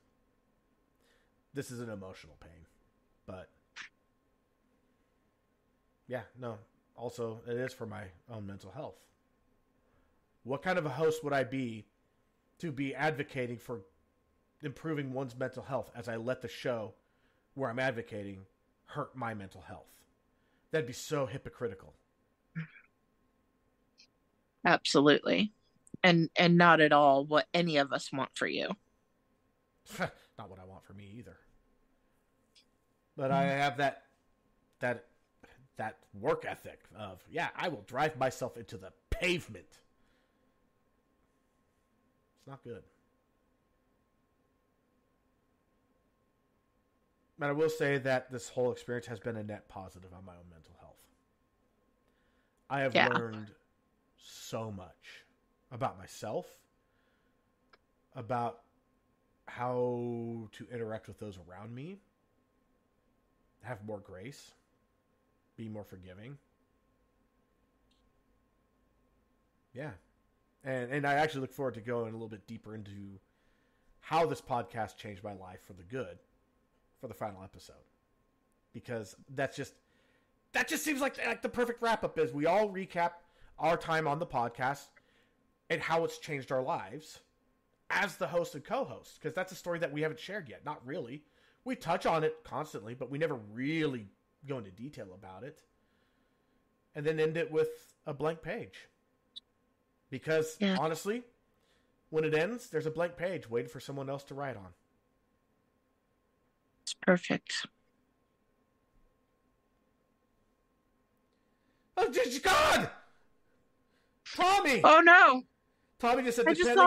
This is an emotional pain. But yeah, no. Also, it is for my own mental health. What kind of a host would I be to be advocating for improving one's mental health as I let the show where I'm advocating hurt my mental health? That'd be so hypocritical. Absolutely. And not at all what any of us want for you. Not what I want for me either. But I have that work ethic of, yeah, I will drive myself into the pavement. It's not good. But I will say that this whole experience has been a net positive on my own mental health. I have learned so much about myself, about how to interact with those around me, have more grace, be more forgiving. Yeah. And I actually look forward to going a little bit deeper into how this podcast changed my life for the good for the final episode. Because that just seems like the perfect wrap-up is we all recap our time on the podcast and how it's changed our lives as the host and co-host. Because that's a story that we haven't shared yet. Not really. We touch on it constantly, but we never really go into detail about it. And then end it with a blank page. Because, honestly, when it ends, there's a blank page waiting for someone else to write on. It's perfect. Oh, God! Tommy! Oh, no! Tommy just said, depending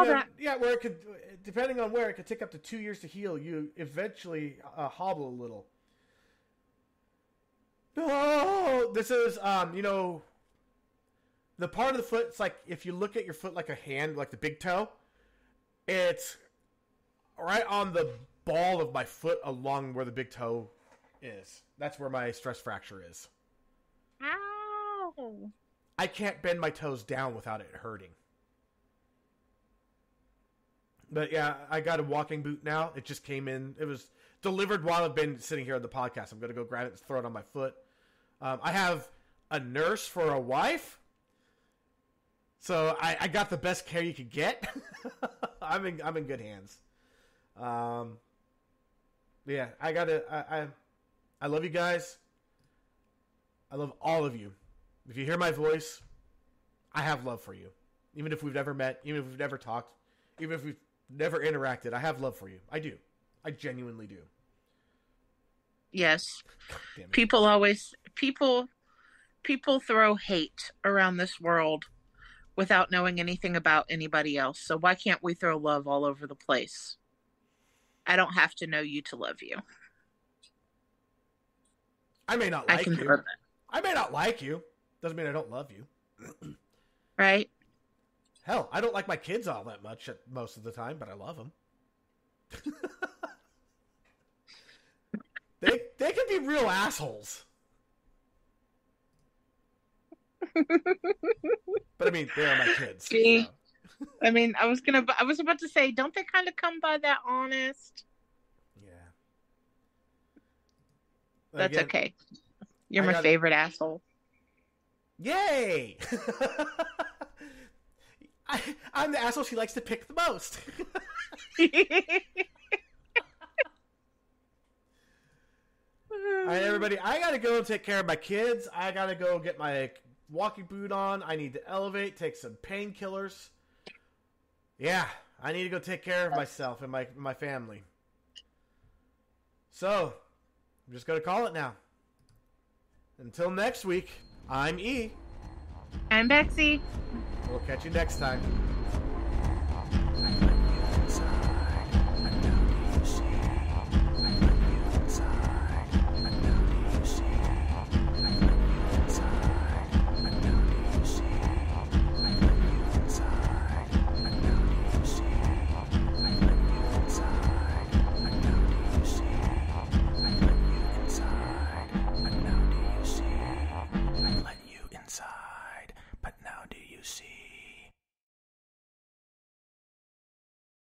on where, it could take up to 2 years to heal. You eventually hobble a little. Oh, this is, the part of the foot, it's like, if you look at your foot like a hand, like the big toe, it's right on the ball of my foot along where the big toe is. That's where my stress fracture is. Ow! I can't bend my toes down without it hurting. But yeah, I got a walking boot now. It just came in. It was delivered while I've been sitting here on the podcast. I'm going to go grab it and throw it on my foot. I have a nurse for a wife. So I got the best care you could get. I'm in good hands. Yeah, I love you guys. I love all of you. If you hear my voice, I have love for you. Even if we've never met, even if we've never talked, even if we've never interacted, I have love for you. I do. I genuinely do. Yes. Damn it. People throw hate around this world without knowing anything about anybody else. So why can't we throw love all over the place? I don't have to know you to love you. I may not like you. I may not like you. Doesn't mean I don't love you. Right? Hell, I don't like my kids all that much most of the time, but I love them. They can be real assholes. But I mean, they are my kids. See? So. I mean, I was about to say, don't they kind of come by that honest? Yeah. That's okay. You're my favorite asshole. Yay! I'm the asshole she likes to pick the most. All right, everybody. I gotta go and take care of my kids. I gotta go get my walking boot on. I need to elevate, take some painkillers. Yeah, I need to go take care of myself and my family. So, I'm just gonna call it now. Until next week, I'm E. I'm Bexy. We'll catch you next time.